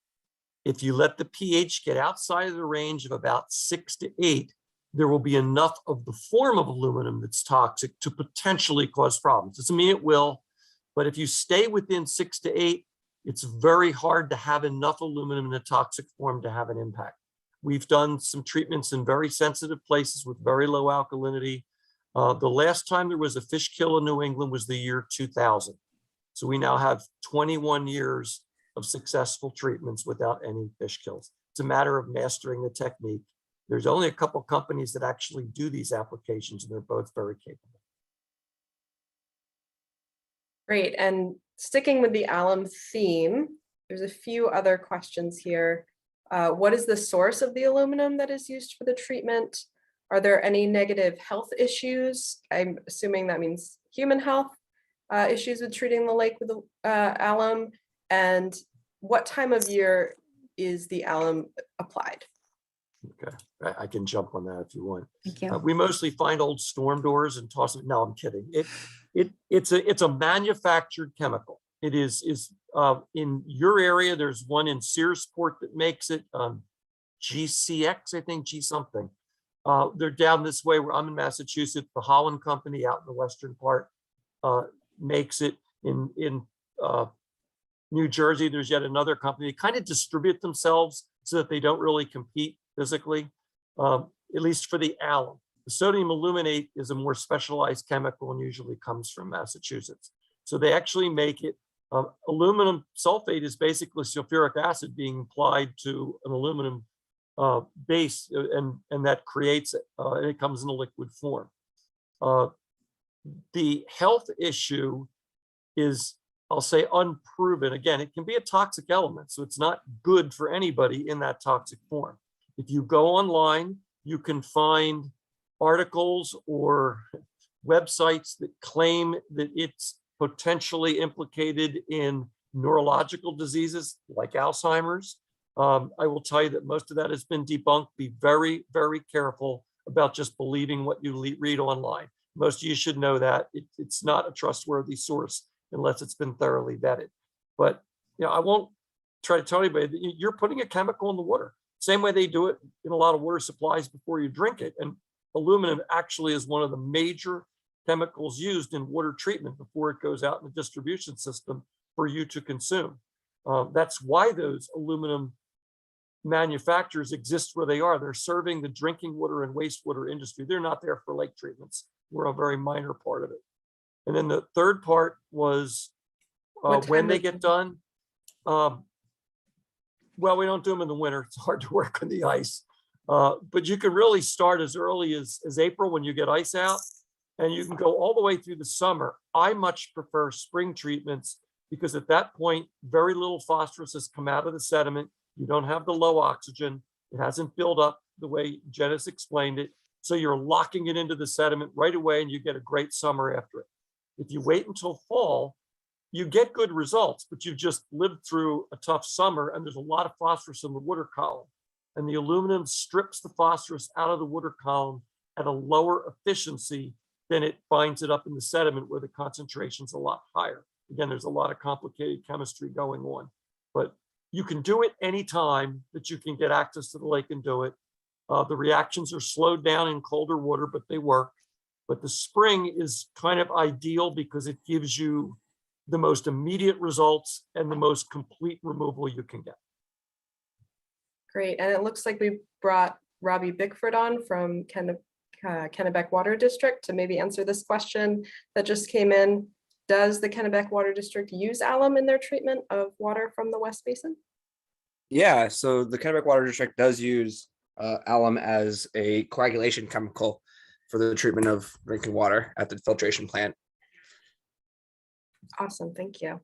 If you let the pH get outside of the range of about 6 to 8, there will be enough of the form of aluminum that's toxic to potentially cause problems. Doesn't mean it will, but if you stay within 6 to 8, it's very hard to have enough aluminum in a toxic form to have an impact. We've done some treatments in very sensitive places with very low alkalinity. The last time there was a fish kill in New England was the year 2000. So we now have 21 years of successful treatments without any fish kills. It's a matter of mastering the technique. There's only a couple companies that actually do these applications, and they're both very capable. Great. And sticking with the alum theme, there's a few other questions here. What is the source of the aluminum that is used for the treatment? Are there any negative health issues? I'm assuming that means human health issues with treating the lake with alum. And what time of year is the alum applied? Okay, I can jump on that if you want. Thank you. We mostly find old storm doors and toss them. No, I'm kidding. It's a manufactured chemical. It is in your area. There's one in Searsport that makes it. GCX, I think, G something. They're down this way where I'm in Massachusetts. The Holland company out in the western part makes it. In New Jersey, there's yet another company. They kind of distribute themselves so that they don't really compete physically, at least for the alum. The sodium aluminate is a more specialized chemical and usually comes from Massachusetts. So they actually make it. Aluminum sulfate is basically sulfuric acid being applied to an aluminum base, and that creates it, and it comes in a liquid form. The health issue is, I'll say, unproven. Again, it can be a toxic element, so it's not good for anybody in that toxic form. If you go online, you can find articles or websites that claim that it's potentially implicated in neurological diseases like Alzheimer's. I will tell you that most of that has been debunked. Be very, very careful about just believing what you read online. Most of you should know that it's not a trustworthy source unless it's been thoroughly vetted. But I won't try to tell anybody that you're putting a chemical in the water. Same way they do it in a lot of water supplies before you drink it. And aluminum actually is one of the major chemicals used in water treatment before it goes out in the distribution system for you to consume. That's why those aluminum manufacturers exist where they are. They're serving the drinking water and wastewater industry. They're not there for lake treatments. We're a very minor part of it. And then the third part was when they get done. Well, we don't do them in the winter. It's hard to work on the ice. But you can really start as early as April when you get ice out, and you can go all the way through the summer. I much prefer spring treatments because at that point, very little phosphorus has come out of the sediment. You don't have the low oxygen. It hasn't built up the way Jen has explained it. So you're locking it into the sediment right away and you get a great summer after it. If you wait until fall, you get good results, but you've just lived through a tough summer and there's a lot of phosphorus in the water column. And the aluminum strips the phosphorus out of the water column at a lower efficiency than it binds it up in the sediment where the concentration's a lot higher. Again, there's a lot of complicated chemistry going on, but you can do it anytime that you can get access to the lake and do it. The reactions are slowed down in colder water, but they work. But the spring is kind of ideal because it gives you the most immediate results and the most complete removal you can get. Great. And it looks like we brought Robbie Bickford on from Kennebec Water District to maybe answer this question that just came in. Does the Kennebec Water District use alum in their treatment of water from the West Basin? Yeah, so the Kennebec Water District does use alum as a coagulation chemical for the treatment of drinking water at the filtration plant. Awesome, thank you.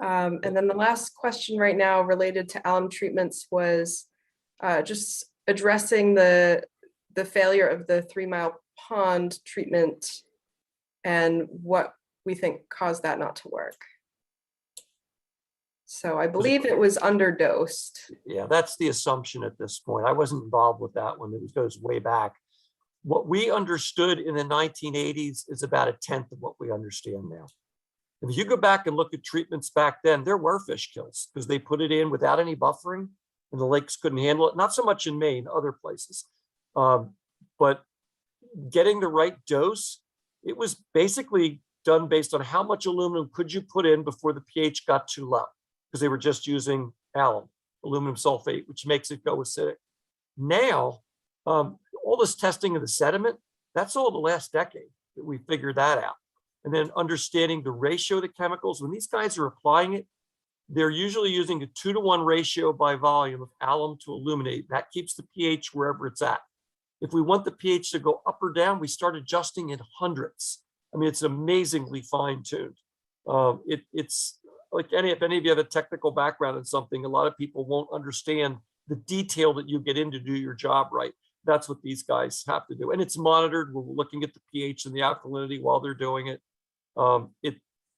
And then the last question right now related to alum treatments was just addressing the failure of the 3 Mile Pond treatment and what we think caused that not to work. So I believe it was underdosed. Yeah, that's the assumption at this point. I wasn't involved with that one. It goes way back. What we understood in the 1980s is about 1/10 of what we understand now. If you go back and look at treatments back then, there were fish kills because they put it in without any buffering and the lakes couldn't handle it. Not so much in Maine, other places. But getting the right dose, it was basically done based on how much aluminum could you put in before the pH got too low, because they were just using alum, aluminum sulfate, which makes it go acidic. Now, all this testing of the sediment, that's all the last decade that we figured that out. And then understanding the ratio of the chemicals. When these guys are applying it, they're usually using a 2-to-1 ratio by volume of alum to aluminate. That keeps the pH wherever it's at. If we want the pH to go up or down, we start adjusting in hundredths. I mean, it's amazingly fine-tuned. It's like if any of you have a technical background in something, a lot of people won't understand the detail that you get in to do your job right. That's what these guys have to do. And it's monitored. We're looking at the pH and the alkalinity while they're doing it.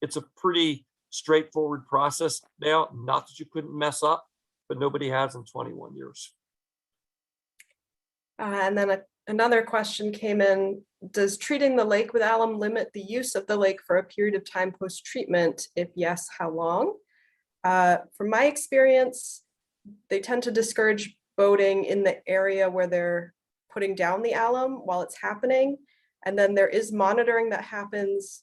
It's a pretty straightforward process now. Not that you couldn't mess up, but nobody has in 21 years. And then another question came in. Does treating the lake with alum limit the use of the lake for a period of time post-treatment? If yes, how long? From my experience, they tend to discourage boating in the area where they're putting down the alum while it's happening. And then there is monitoring that happens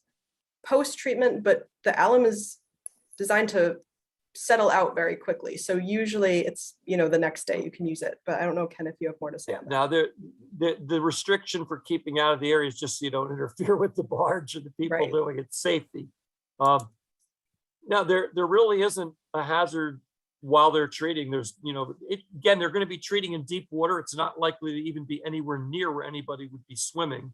post-treatment, but the alum is designed to settle out very quickly. So usually it's, the next day you can use it, but I don't know, Ken, if you have more to say on that. Now, the restriction for keeping out of the area is just so you don't interfere with the barge and the people doing it, safety. Now, there really isn't a hazard while they're treating. There's, again, they're going to be treating in deep water. It's not likely to even be anywhere near where anybody would be swimming.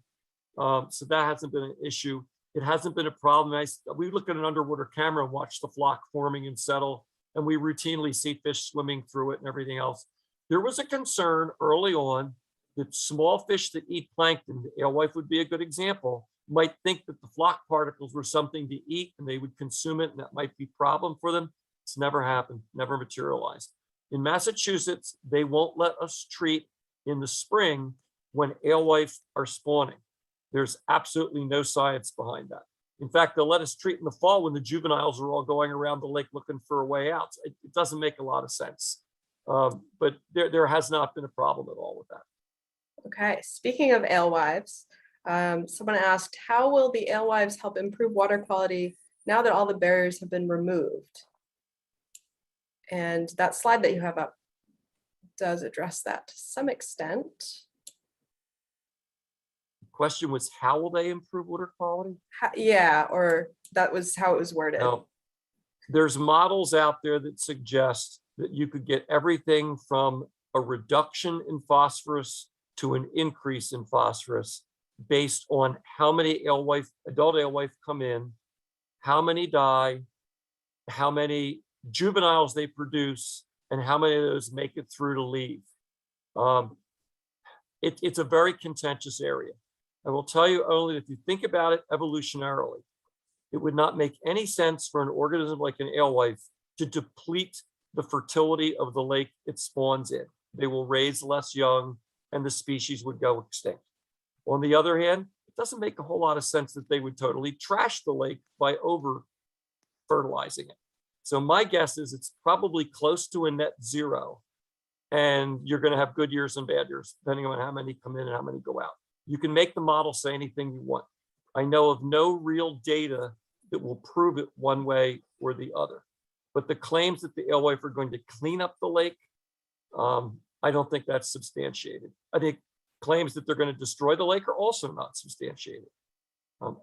So that hasn't been an issue. It hasn't been a problem. We look at an underwater camera and watch the flock forming and settle, and we routinely see fish swimming through it and everything else. There was a concern early on that small fish that eat plankton, the alewife would be a good example, might think that the flock particles were something to eat and they would consume it, and that might be a problem for them. It's never happened, never materialized. In Massachusetts, they won't let us treat in the spring when alewife are spawning. There's absolutely no science behind that. In fact, they'll let us treat in the fall when the juveniles are all going around the lake looking for a way out. It doesn't make a lot of sense. But there has not been a problem at all with that. Okay, speaking of alewives, someone asked, how will the alewives help improve water quality now that all the barriers have been removed? And that slide that you have up does address that to some extent. Question was, how will they improve water quality? Yeah, or that was how it was worded. Now, there's models out there that suggest that you could get everything from a reduction in phosphorus to an increase in phosphorus based on how many adult alewife come in, how many die, how many juveniles they produce, and how many of those make it through to leave. It's a very contentious area. I will tell you only, if you think about it evolutionarily, it would not make any sense for an organism like an alewife to deplete the fertility of the lake it spawns in. They will raise less young and the species would go extinct. On the other hand, it doesn't make a whole lot of sense that they would totally trash the lake by over fertilizing it. So my guess is it's probably close to a net zero, and you're going to have good years and bad years, depending on how many come in and how many go out. You can make the model say anything you want. I know of no real data that will prove it one way or the other. But the claims that the alewife are going to clean up the lake, I don't think that's substantiated. I think claims that they're going to destroy the lake are also not substantiated.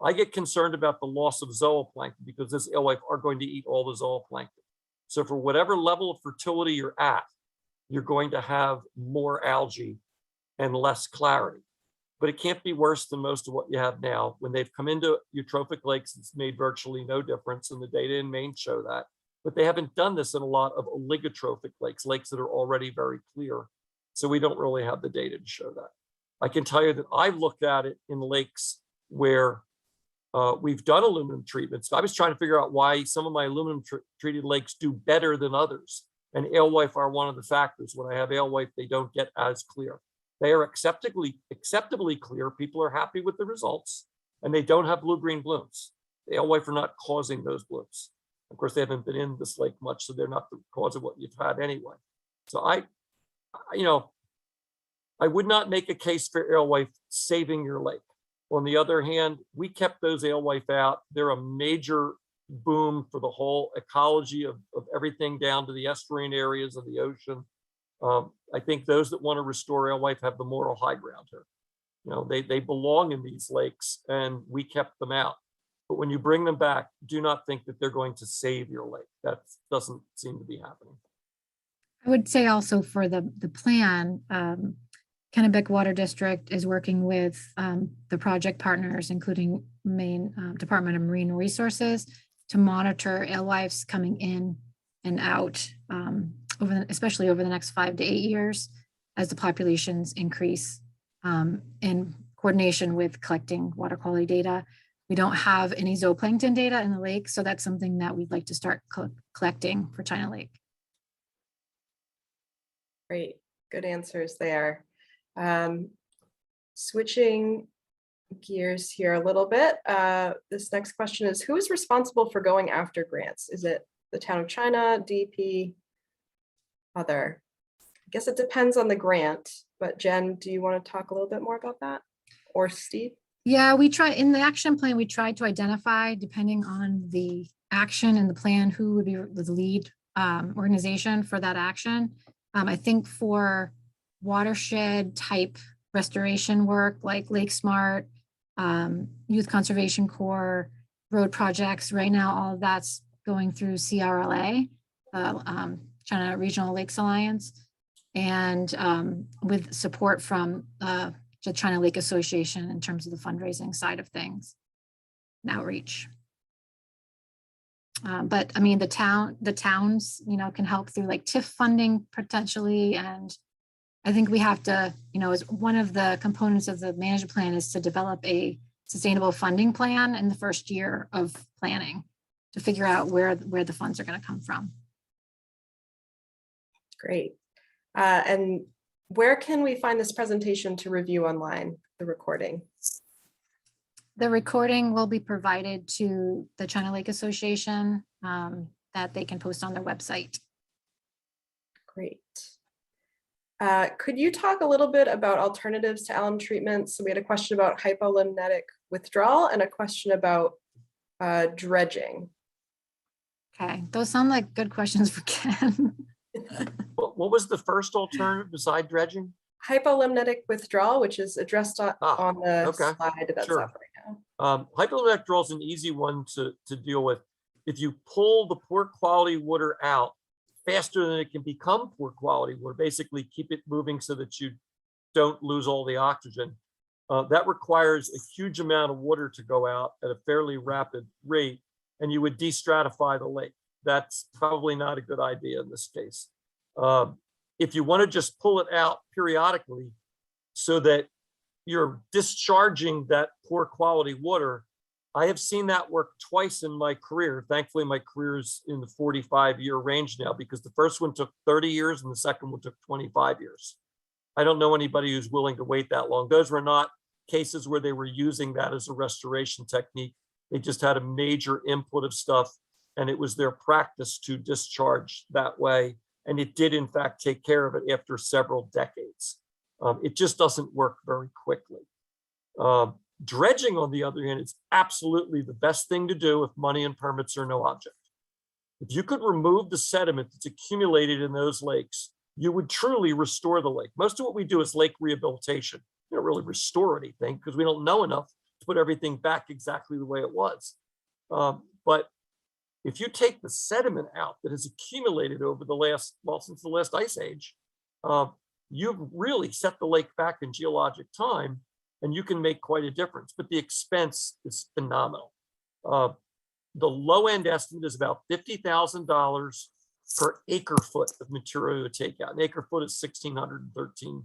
I get concerned about the loss of zooplankton because this alewife are going to eat all the zooplankton. So for whatever level of fertility you're at, you're going to have more algae and less clarity. But it can't be worse than most of what you have now. When they've come into eutrophic lakes, it's made virtually no difference, and the data in Maine show that. But they haven't done this in a lot of oligotrophic lakes, lakes that are already very clear. So we don't really have the data to show that. I can tell you that I've looked at it in lakes where we've done aluminum treatments. I was trying to figure out why some of my aluminum treated lakes do better than others. And alewife are one of the factors. When I have alewife, they don't get as clear. They are acceptably clear. People are happy with the results, and they don't have blue-green blooms. The alewife are not causing those blooms. Of course, they haven't been in this lake much, so they're not the cause of what you've had anyway. So I would not make a case for alewife saving your lake. On the other hand, we kept those alewife out. They're a major boom for the whole ecology of everything down to the estuarine areas of the ocean. I think those that want to restore alewife have the moral high ground here. You know, they belong in these lakes, and we kept them out. But when you bring them back, do not think that they're going to save your lake. That doesn't seem to be happening. I would say also for the plan, Kennebec Water District is working with the project partners, including Maine Department of Marine Resources, to monitor alewives coming in and out, especially over the next 5 to 8 years as the populations increase, in coordination with collecting water quality data. We don't have any zooplankton data in the lake, so that's something that we'd like to start collecting for China Lake. Great, good answers there. Switching gears here a little bit. This next question is, who is responsible for going after grants? Is it the town of China, DP, other? I guess it depends on the grant, but Jen, do you want to talk a little bit more about that? Or Steve? Yeah, we try in the action plan, we tried to identify, depending on the action and the plan, who would be the lead organization for that action. I think for watershed type restoration work like Lake Smart, Youth Conservation Corps, road projects, right now all of that's going through CRLA, China Regional Lakes Alliance, and with support from the China Lake Association in terms of the fundraising side of things and outreach. But I mean, the towns, you know, can help through like TIF funding potentially. And I think we have to, you know, as one of the components of the management plan is to develop a sustainable funding plan in the first year of planning to figure out where the funds are going to come from. Great. And where can we find this presentation to review online, the recording? The recording will be provided to the China Lake Association that they can post on their website. Great. Could you talk a little bit about alternatives to alum treatment? So we had a question about hypolimnetic withdrawal and a question about dredging. Okay, those sound like good questions for Ken. What was the first alternative beside dredging? Hypolimnetic withdrawal, which is addressed on the okay, slide that's sure. up right now. Hypolimnetic withdrawal is an easy one to deal with. If you pull the poor quality water out faster than it can become poor quality water, basically keep it moving so that you don't lose all the oxygen. That requires a huge amount of water to go out at a fairly rapid rate, and you would destratify the lake. That's probably not a good idea in this case. If you want to just pull it out periodically so that you're discharging that poor quality water, I have seen that work twice in my career. Thankfully, my career is in the 45-year range now, because the first one took 30 years and the second one took 25 years. I don't know anybody who's willing to wait that long. Those were not cases where they were using that as a restoration technique. They just had a major input of stuff, and it was their practice to discharge that way. And it did, in fact, take care of it after several decades. It just doesn't work very quickly. Dredging, on the other hand, is absolutely the best thing to do if money and permits are no object. If you could remove the sediment that's accumulated in those lakes, you would truly restore the lake. Most of what we do is lake rehabilitation. We don't really restore anything because we don't know enough to put everything back exactly the way it was. But if you take the sediment out that has accumulated over the last, well, since the last ice age, you've really set the lake back in geologic time, and you can make quite a difference, but the expense is phenomenal. The low end estimate is about $50,000 per acre foot of material to take out. An acre foot is 1,613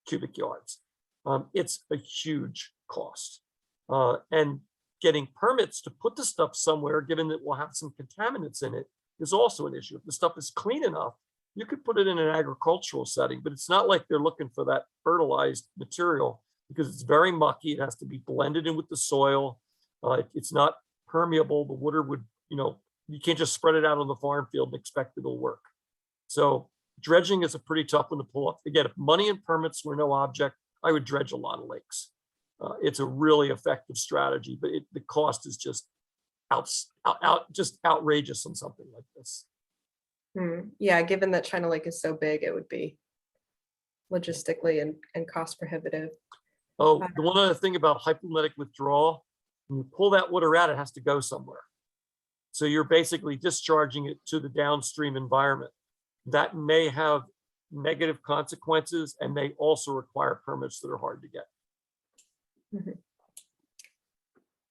cubic yards. It's a huge cost. And getting permits to put the stuff somewhere, given that we'll have some contaminants in it, is also an issue. If the stuff is clean enough, you could put it in an agricultural setting, but it's not like they're looking for that fertilized material, because it's very mucky. It has to be blended in with the soil. It's not permeable. The water would, you can't just spread it out on the farm field and expect it'll work. So dredging is a pretty tough one to pull off. Again, if money and permits were no object, I would dredge a lot of lakes. It's a really effective strategy, but the cost is just just outrageous on something like this. Yeah, given that China Lake is so big, it would be logistically and cost prohibitive. Oh, the one other thing about hypolimnetic withdrawal, when you pull that water out, it has to go somewhere. So you're basically discharging it to the downstream environment. That may have negative consequences and may also require permits that are hard to get.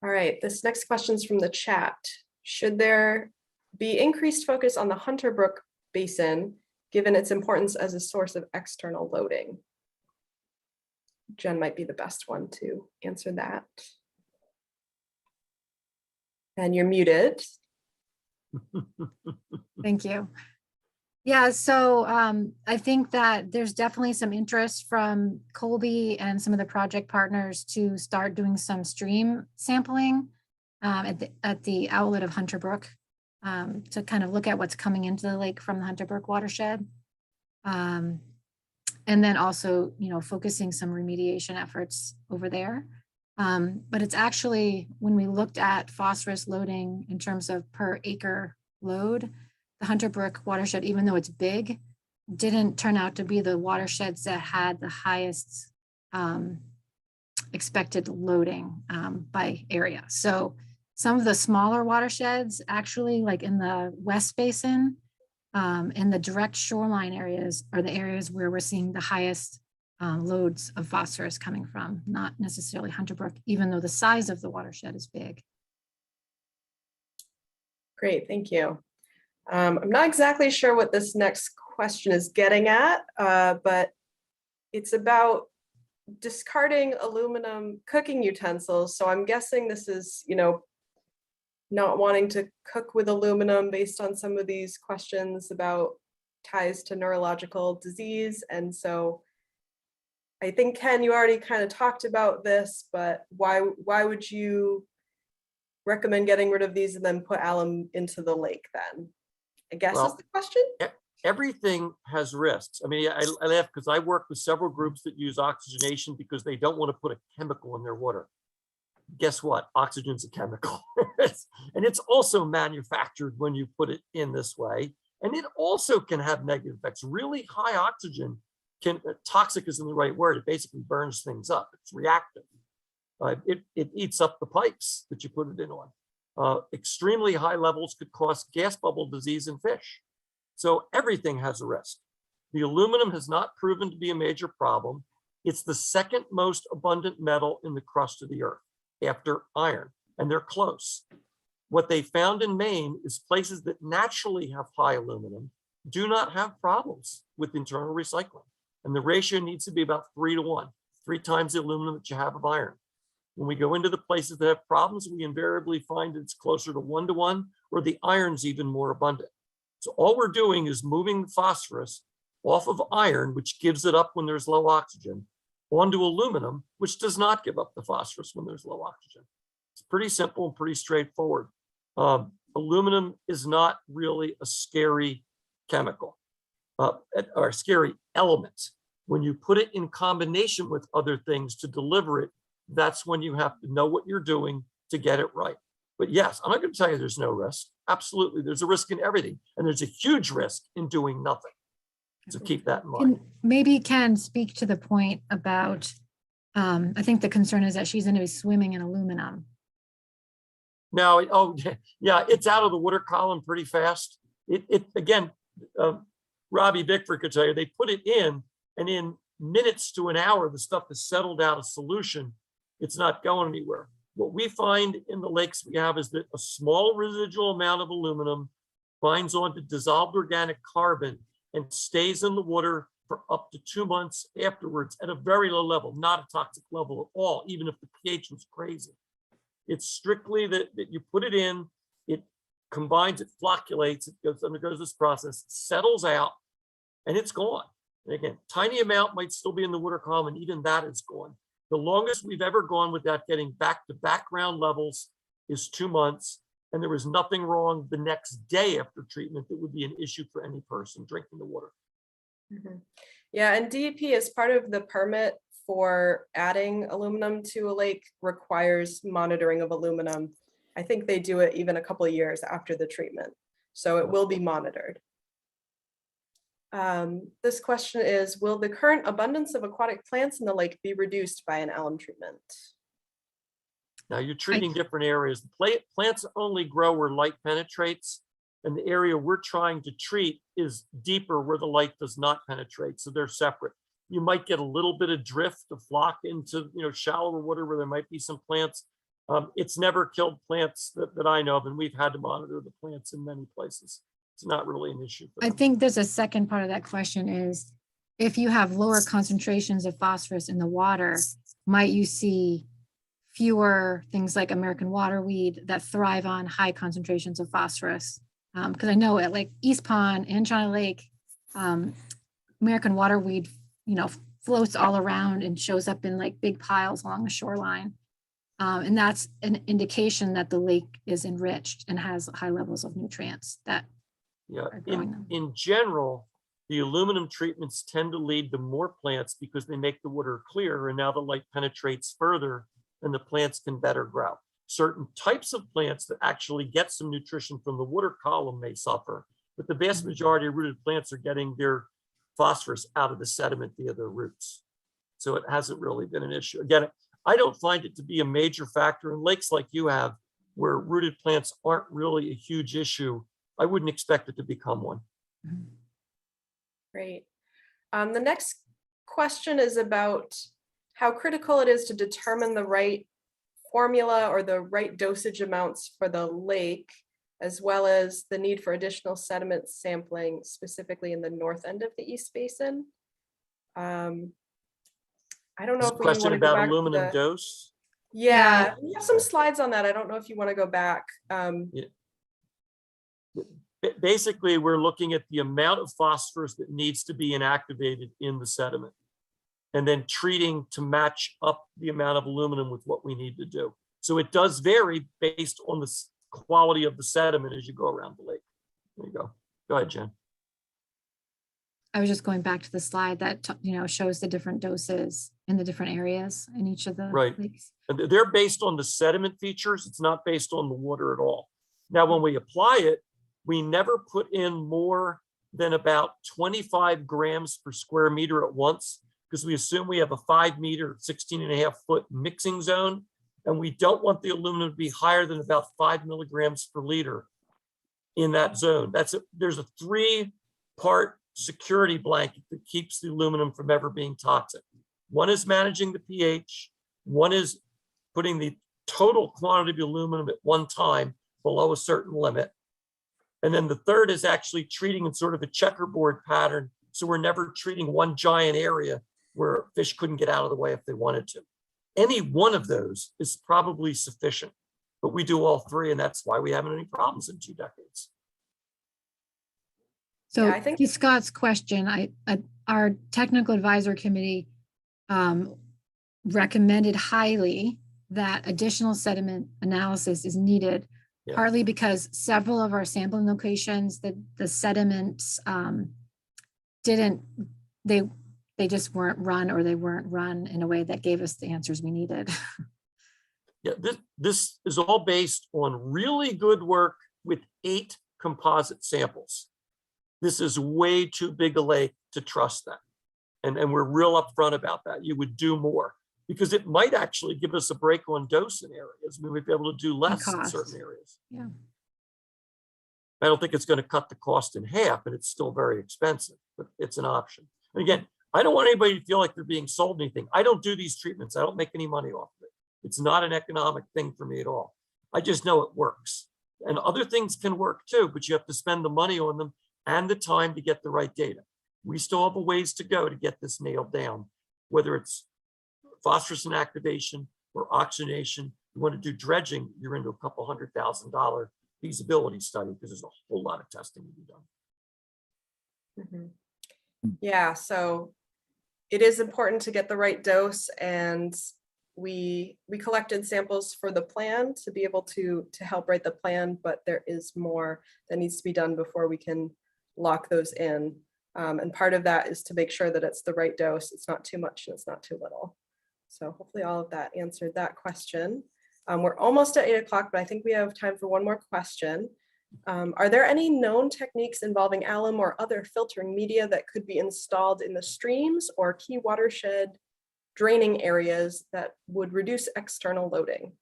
All right, this next question is from the chat. Should there be increased focus on the Hunter Brook Basin, given its importance as a source of external loading? Jen might be the best one to answer that. And you're muted. Thank you. Yeah, so I think that there's definitely some interest from Colby and some of the project partners to start doing some stream sampling at the outlet of Hunter Brook to kind of look at what's coming into the lake from the Hunter Brook watershed. And then also, focusing some remediation efforts over there. But it's actually, when we looked at phosphorus loading in terms of per acre load, the Hunter Brook watershed, even though it's big, didn't turn out to be the watersheds that had the highest expected loading by area. So some of the smaller watersheds, actually, like in the West Basin, and the direct shoreline areas are the areas where we're seeing the highest loads of phosphorus coming from, not necessarily Hunter Brook, even though the size of the watershed is big. Great, thank you. I'm not exactly sure what this next question is getting at, but it's about discarding aluminum cooking utensils. So I'm guessing this is, not wanting to cook with aluminum based on some of these questions about ties to neurological disease. And so I think, Ken, you already kind of talked about this, but why would you recommend getting rid of these and then put alum into the lake then? I guess is the question. everything has risks. I mean, I laugh because I work with several groups that use oxygenation because they don't want to put a chemical in their water. Guess what? Oxygen's a chemical. And it's also manufactured when you put it in this way. And it also can have negative effects. Really high oxygen can, toxic isn't the right word. It basically burns things up. It's reactive. It eats up the pipes that you put it in on. Extremely high levels could cause gas bubble disease in fish. So everything has a risk. The aluminum has not proven to be a major problem. It's the second most abundant metal in the crust of the earth after iron, and they're close. What they found in Maine is places that naturally have high aluminum do not have problems with internal recycling. And the ratio needs to be about 3 to 1, 3 times the aluminum that you have of iron. When we go into the places that have problems, we invariably find it's closer to 1 to 1, or the iron's even more abundant. So all we're doing is moving the phosphorus off of iron, which gives it up when there's low oxygen, onto aluminum, which does not give up the phosphorus when there's low oxygen. It's pretty simple and pretty straightforward. Aluminum is not really a scary chemical or a scary element. When you put it in combination with other things to deliver it, that's when you have to know what you're doing to get it right. But yes, I'm not going to tell you there's no risk. Absolutely, there's a risk in everything, and there's a huge risk in doing nothing. So keep that in mind. And maybe Ken speak to the point about, I think the concern is that she's going to be swimming in aluminum. Now, oh yeah, it's out of the water column pretty fast. It again, Robbie Bickford could tell you, they put it in, and in minutes to an hour, the stuff is settled out of solution. It's not going anywhere. What we find in the lakes we have is that a small residual amount of aluminum binds onto dissolved organic carbon and stays in the water for up to 2 months afterwards at a very low level, not a toxic level at all, even if the pH was crazy. It's strictly that you put it in, it combines, it flocculates, it undergoes this process, settles out, and it's gone. And again, tiny amount might still be in the water column, and even that is gone. The longest we've ever gone without getting back to background levels is 2 months. And there was nothing wrong the next day after treatment that would be an issue for any person drinking the water. Mhm. Yeah, and DEP as part of the permit for adding aluminum to a lake requires monitoring of aluminum. I think they do it even a couple of years after the treatment. So it will be monitored. This question is, will the current abundance of aquatic plants in the lake be reduced by an alum treatment? Now you're treating different areas. The plants only grow where light penetrates, and the area we're trying to treat is deeper where the light does not penetrate. So they're separate. You might get a little bit of drift to flock into shallower water where there might be some plants. It's never killed plants that I know of, and we've had to monitor the plants in many places. It's not really an issue for I them. think there's a second part of that question is, if you have lower concentrations of phosphorus in the water, might you see fewer things like American waterweed that thrive on high concentrations of phosphorus? Because I know at like East Pond and China Lake, American waterweed, floats all around and shows up in like big piles along the shoreline. And that's an indication that the lake is enriched and has high levels of nutrients that Yeah, are growing them. in general, the aluminum treatments tend to lead to more plants because they make the water clearer, and now the light penetrates further and the plants can better grow. Certain types of plants that actually get some nutrition from the water column may suffer, but the vast majority of rooted plants are getting their phosphorus out of the sediment via their roots. So it hasn't really been an issue. Again, I don't find it to be a major factor in lakes like you have, where rooted plants aren't really a huge issue. I wouldn't expect it to become one. Great. The next question is about how critical it is to determine the right formula or the right dosage amounts for the lake, as well as the need for additional sediment sampling, specifically in the north end of the East Basin. I don't know This if we want question to go about back to aluminum the, dose. yeah, we have some slides on that. I don't know if you want to go back. Basically, we're looking at the amount of phosphorus that needs to be inactivated in the sediment, and then treating to match up the amount of aluminum with what we need to do. So it does vary based on the quality of the sediment as you go around the lake. There you go. Go ahead, Jen. I was just going back to the slide that, shows the different doses in the different areas in each of the Right. lakes. And they're based on the sediment features. It's not based on the water at all. Now, when we apply it, we never put in more than about 25 grams per square meter at once, because we assume we have a 5 meter, 16.5 foot mixing zone. And we don't want the aluminum to be higher than about 5 milligrams per liter in that zone. There's a 3-part security blanket that keeps the aluminum from ever being toxic. One is managing the pH. One is putting the total quantity of aluminum at one time below a certain limit. And then the third is actually treating in sort of a checkerboard pattern. So we're never treating one giant area where fish couldn't get out of the way if they wanted to. Any one of those is probably sufficient, but we do all three, and that's why we haven't had any problems in 2 decades. So Yeah, I think- to Scott's question, our technical advisory committee recommended highly that additional sediment analysis is needed, Yeah. partly because several of our sampling locations, the sediments they just weren't run, or they weren't run in a way that gave us the answers we needed. Yeah, this is all based on really good work with 8 composite samples. This is way too big a lake to trust that. And we're real upfront about that. You would do more, because it might actually give us a break on dose in areas. We might be able to do less in cost. certain areas. Yeah. I don't think it's going to cut the cost in half, and it's still very expensive, but it's an option. And again, I don't want anybody to feel like they're being sold anything. I don't do these treatments. I don't make any money off of it. It's not an economic thing for me at all. I just know it works. And other things can work too, but you have to spend the money on them and the time to get the right data. We still have a ways to go to get this nailed down, whether it's phosphorus inactivation or oxygenation. You want to do dredging, you're into a couple $100,000 feasibility study, because there's a whole lot of testing to be done. Mhm. Yeah, so it is important to get the right dose, and we collected samples for the plan to be able to help write the plan, but there is more that needs to be done before we can lock those in. And part of that is to make sure that it's the right dose. It's not too much and it's not too little. So hopefully all of that answered that question. We're almost at 8 o'clock, but I think we have time for one more question. Are there any known techniques involving alum or other filtering media that could be installed in the streams or key watershed draining areas that would reduce external loading?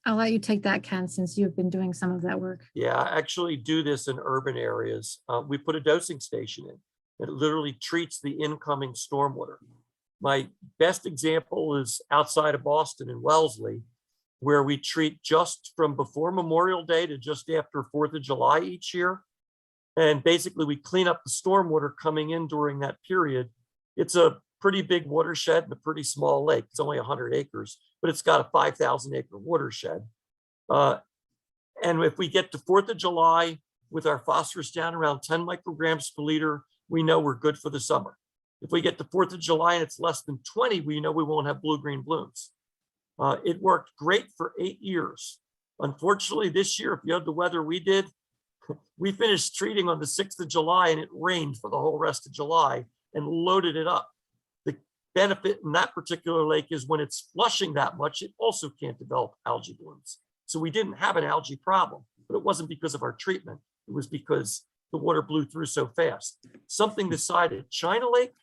I'll let you take that, Ken, since you've been doing some of that work. Yeah, I actually do this in urban areas. We put a dosing station in. It literally treats the incoming stormwater. My best example is outside of Boston in Wellesley, where we treat just from before Memorial Day to just after 4th of July each year. And basically we clean up the stormwater coming in during that period. It's a pretty big watershed and a pretty small lake. It's only 100 acres, but it's got a 5,000 acre watershed. And if we get to 4th of July with our phosphorus down around 10 micrograms per liter, we know we're good for the summer. If we get to 4th of July and it's less than 20, we know we won't have blue-green blooms. It worked great for 8 years. Unfortunately, this year, if you had the weather we did, we finished treating on the 6th of July and it rained for the whole rest of July and loaded it up. The benefit in that particular lake is when it's flushing that much, it also can't develop algae blooms. So we didn't have an algae problem, but it wasn't because of our treatment. It was because the water blew through so fast. Something the size of China Lake,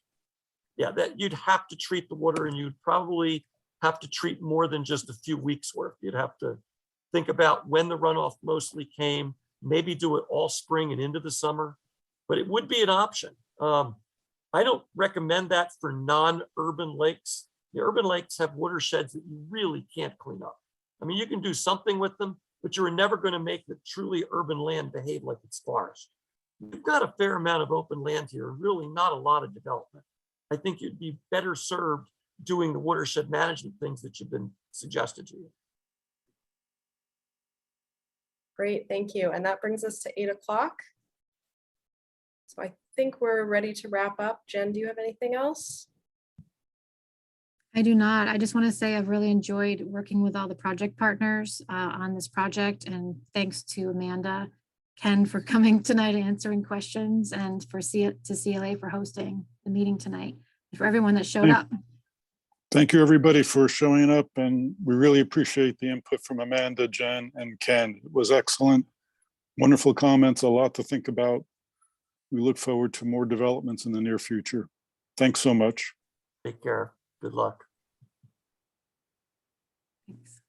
yeah, that you'd have to treat the water, and you'd probably have to treat more than just a few weeks worth. You'd have to think about when the runoff mostly came, maybe do it all spring and into the summer, but it would be an option. I don't recommend that for non-urban lakes. The urban lakes have watersheds that you really can't clean up. I mean, you can do something with them, but you're never going to make the truly urban land behave like it's forest. We've got a fair amount of open land here, really not a lot of development. I think you'd be better served doing the watershed management things that you've been suggested to you. Great, thank you. And that brings us to 8 o'clock. So I think we're ready to wrap up. Jen, do you have anything else? I do not. I just want to say I've really enjoyed working with all the project partners on this project, and thanks to Amanda Ken for coming tonight, answering questions, and to CLA for hosting the meeting tonight, and for everyone that showed up. Thank you, everybody, for showing up, and we really appreciate the input from Amanda, Jen, and Ken. It was excellent. Wonderful comments, a lot to think about. We look forward to more developments in the near future. Thanks so much. Take care. Good luck. Thanks.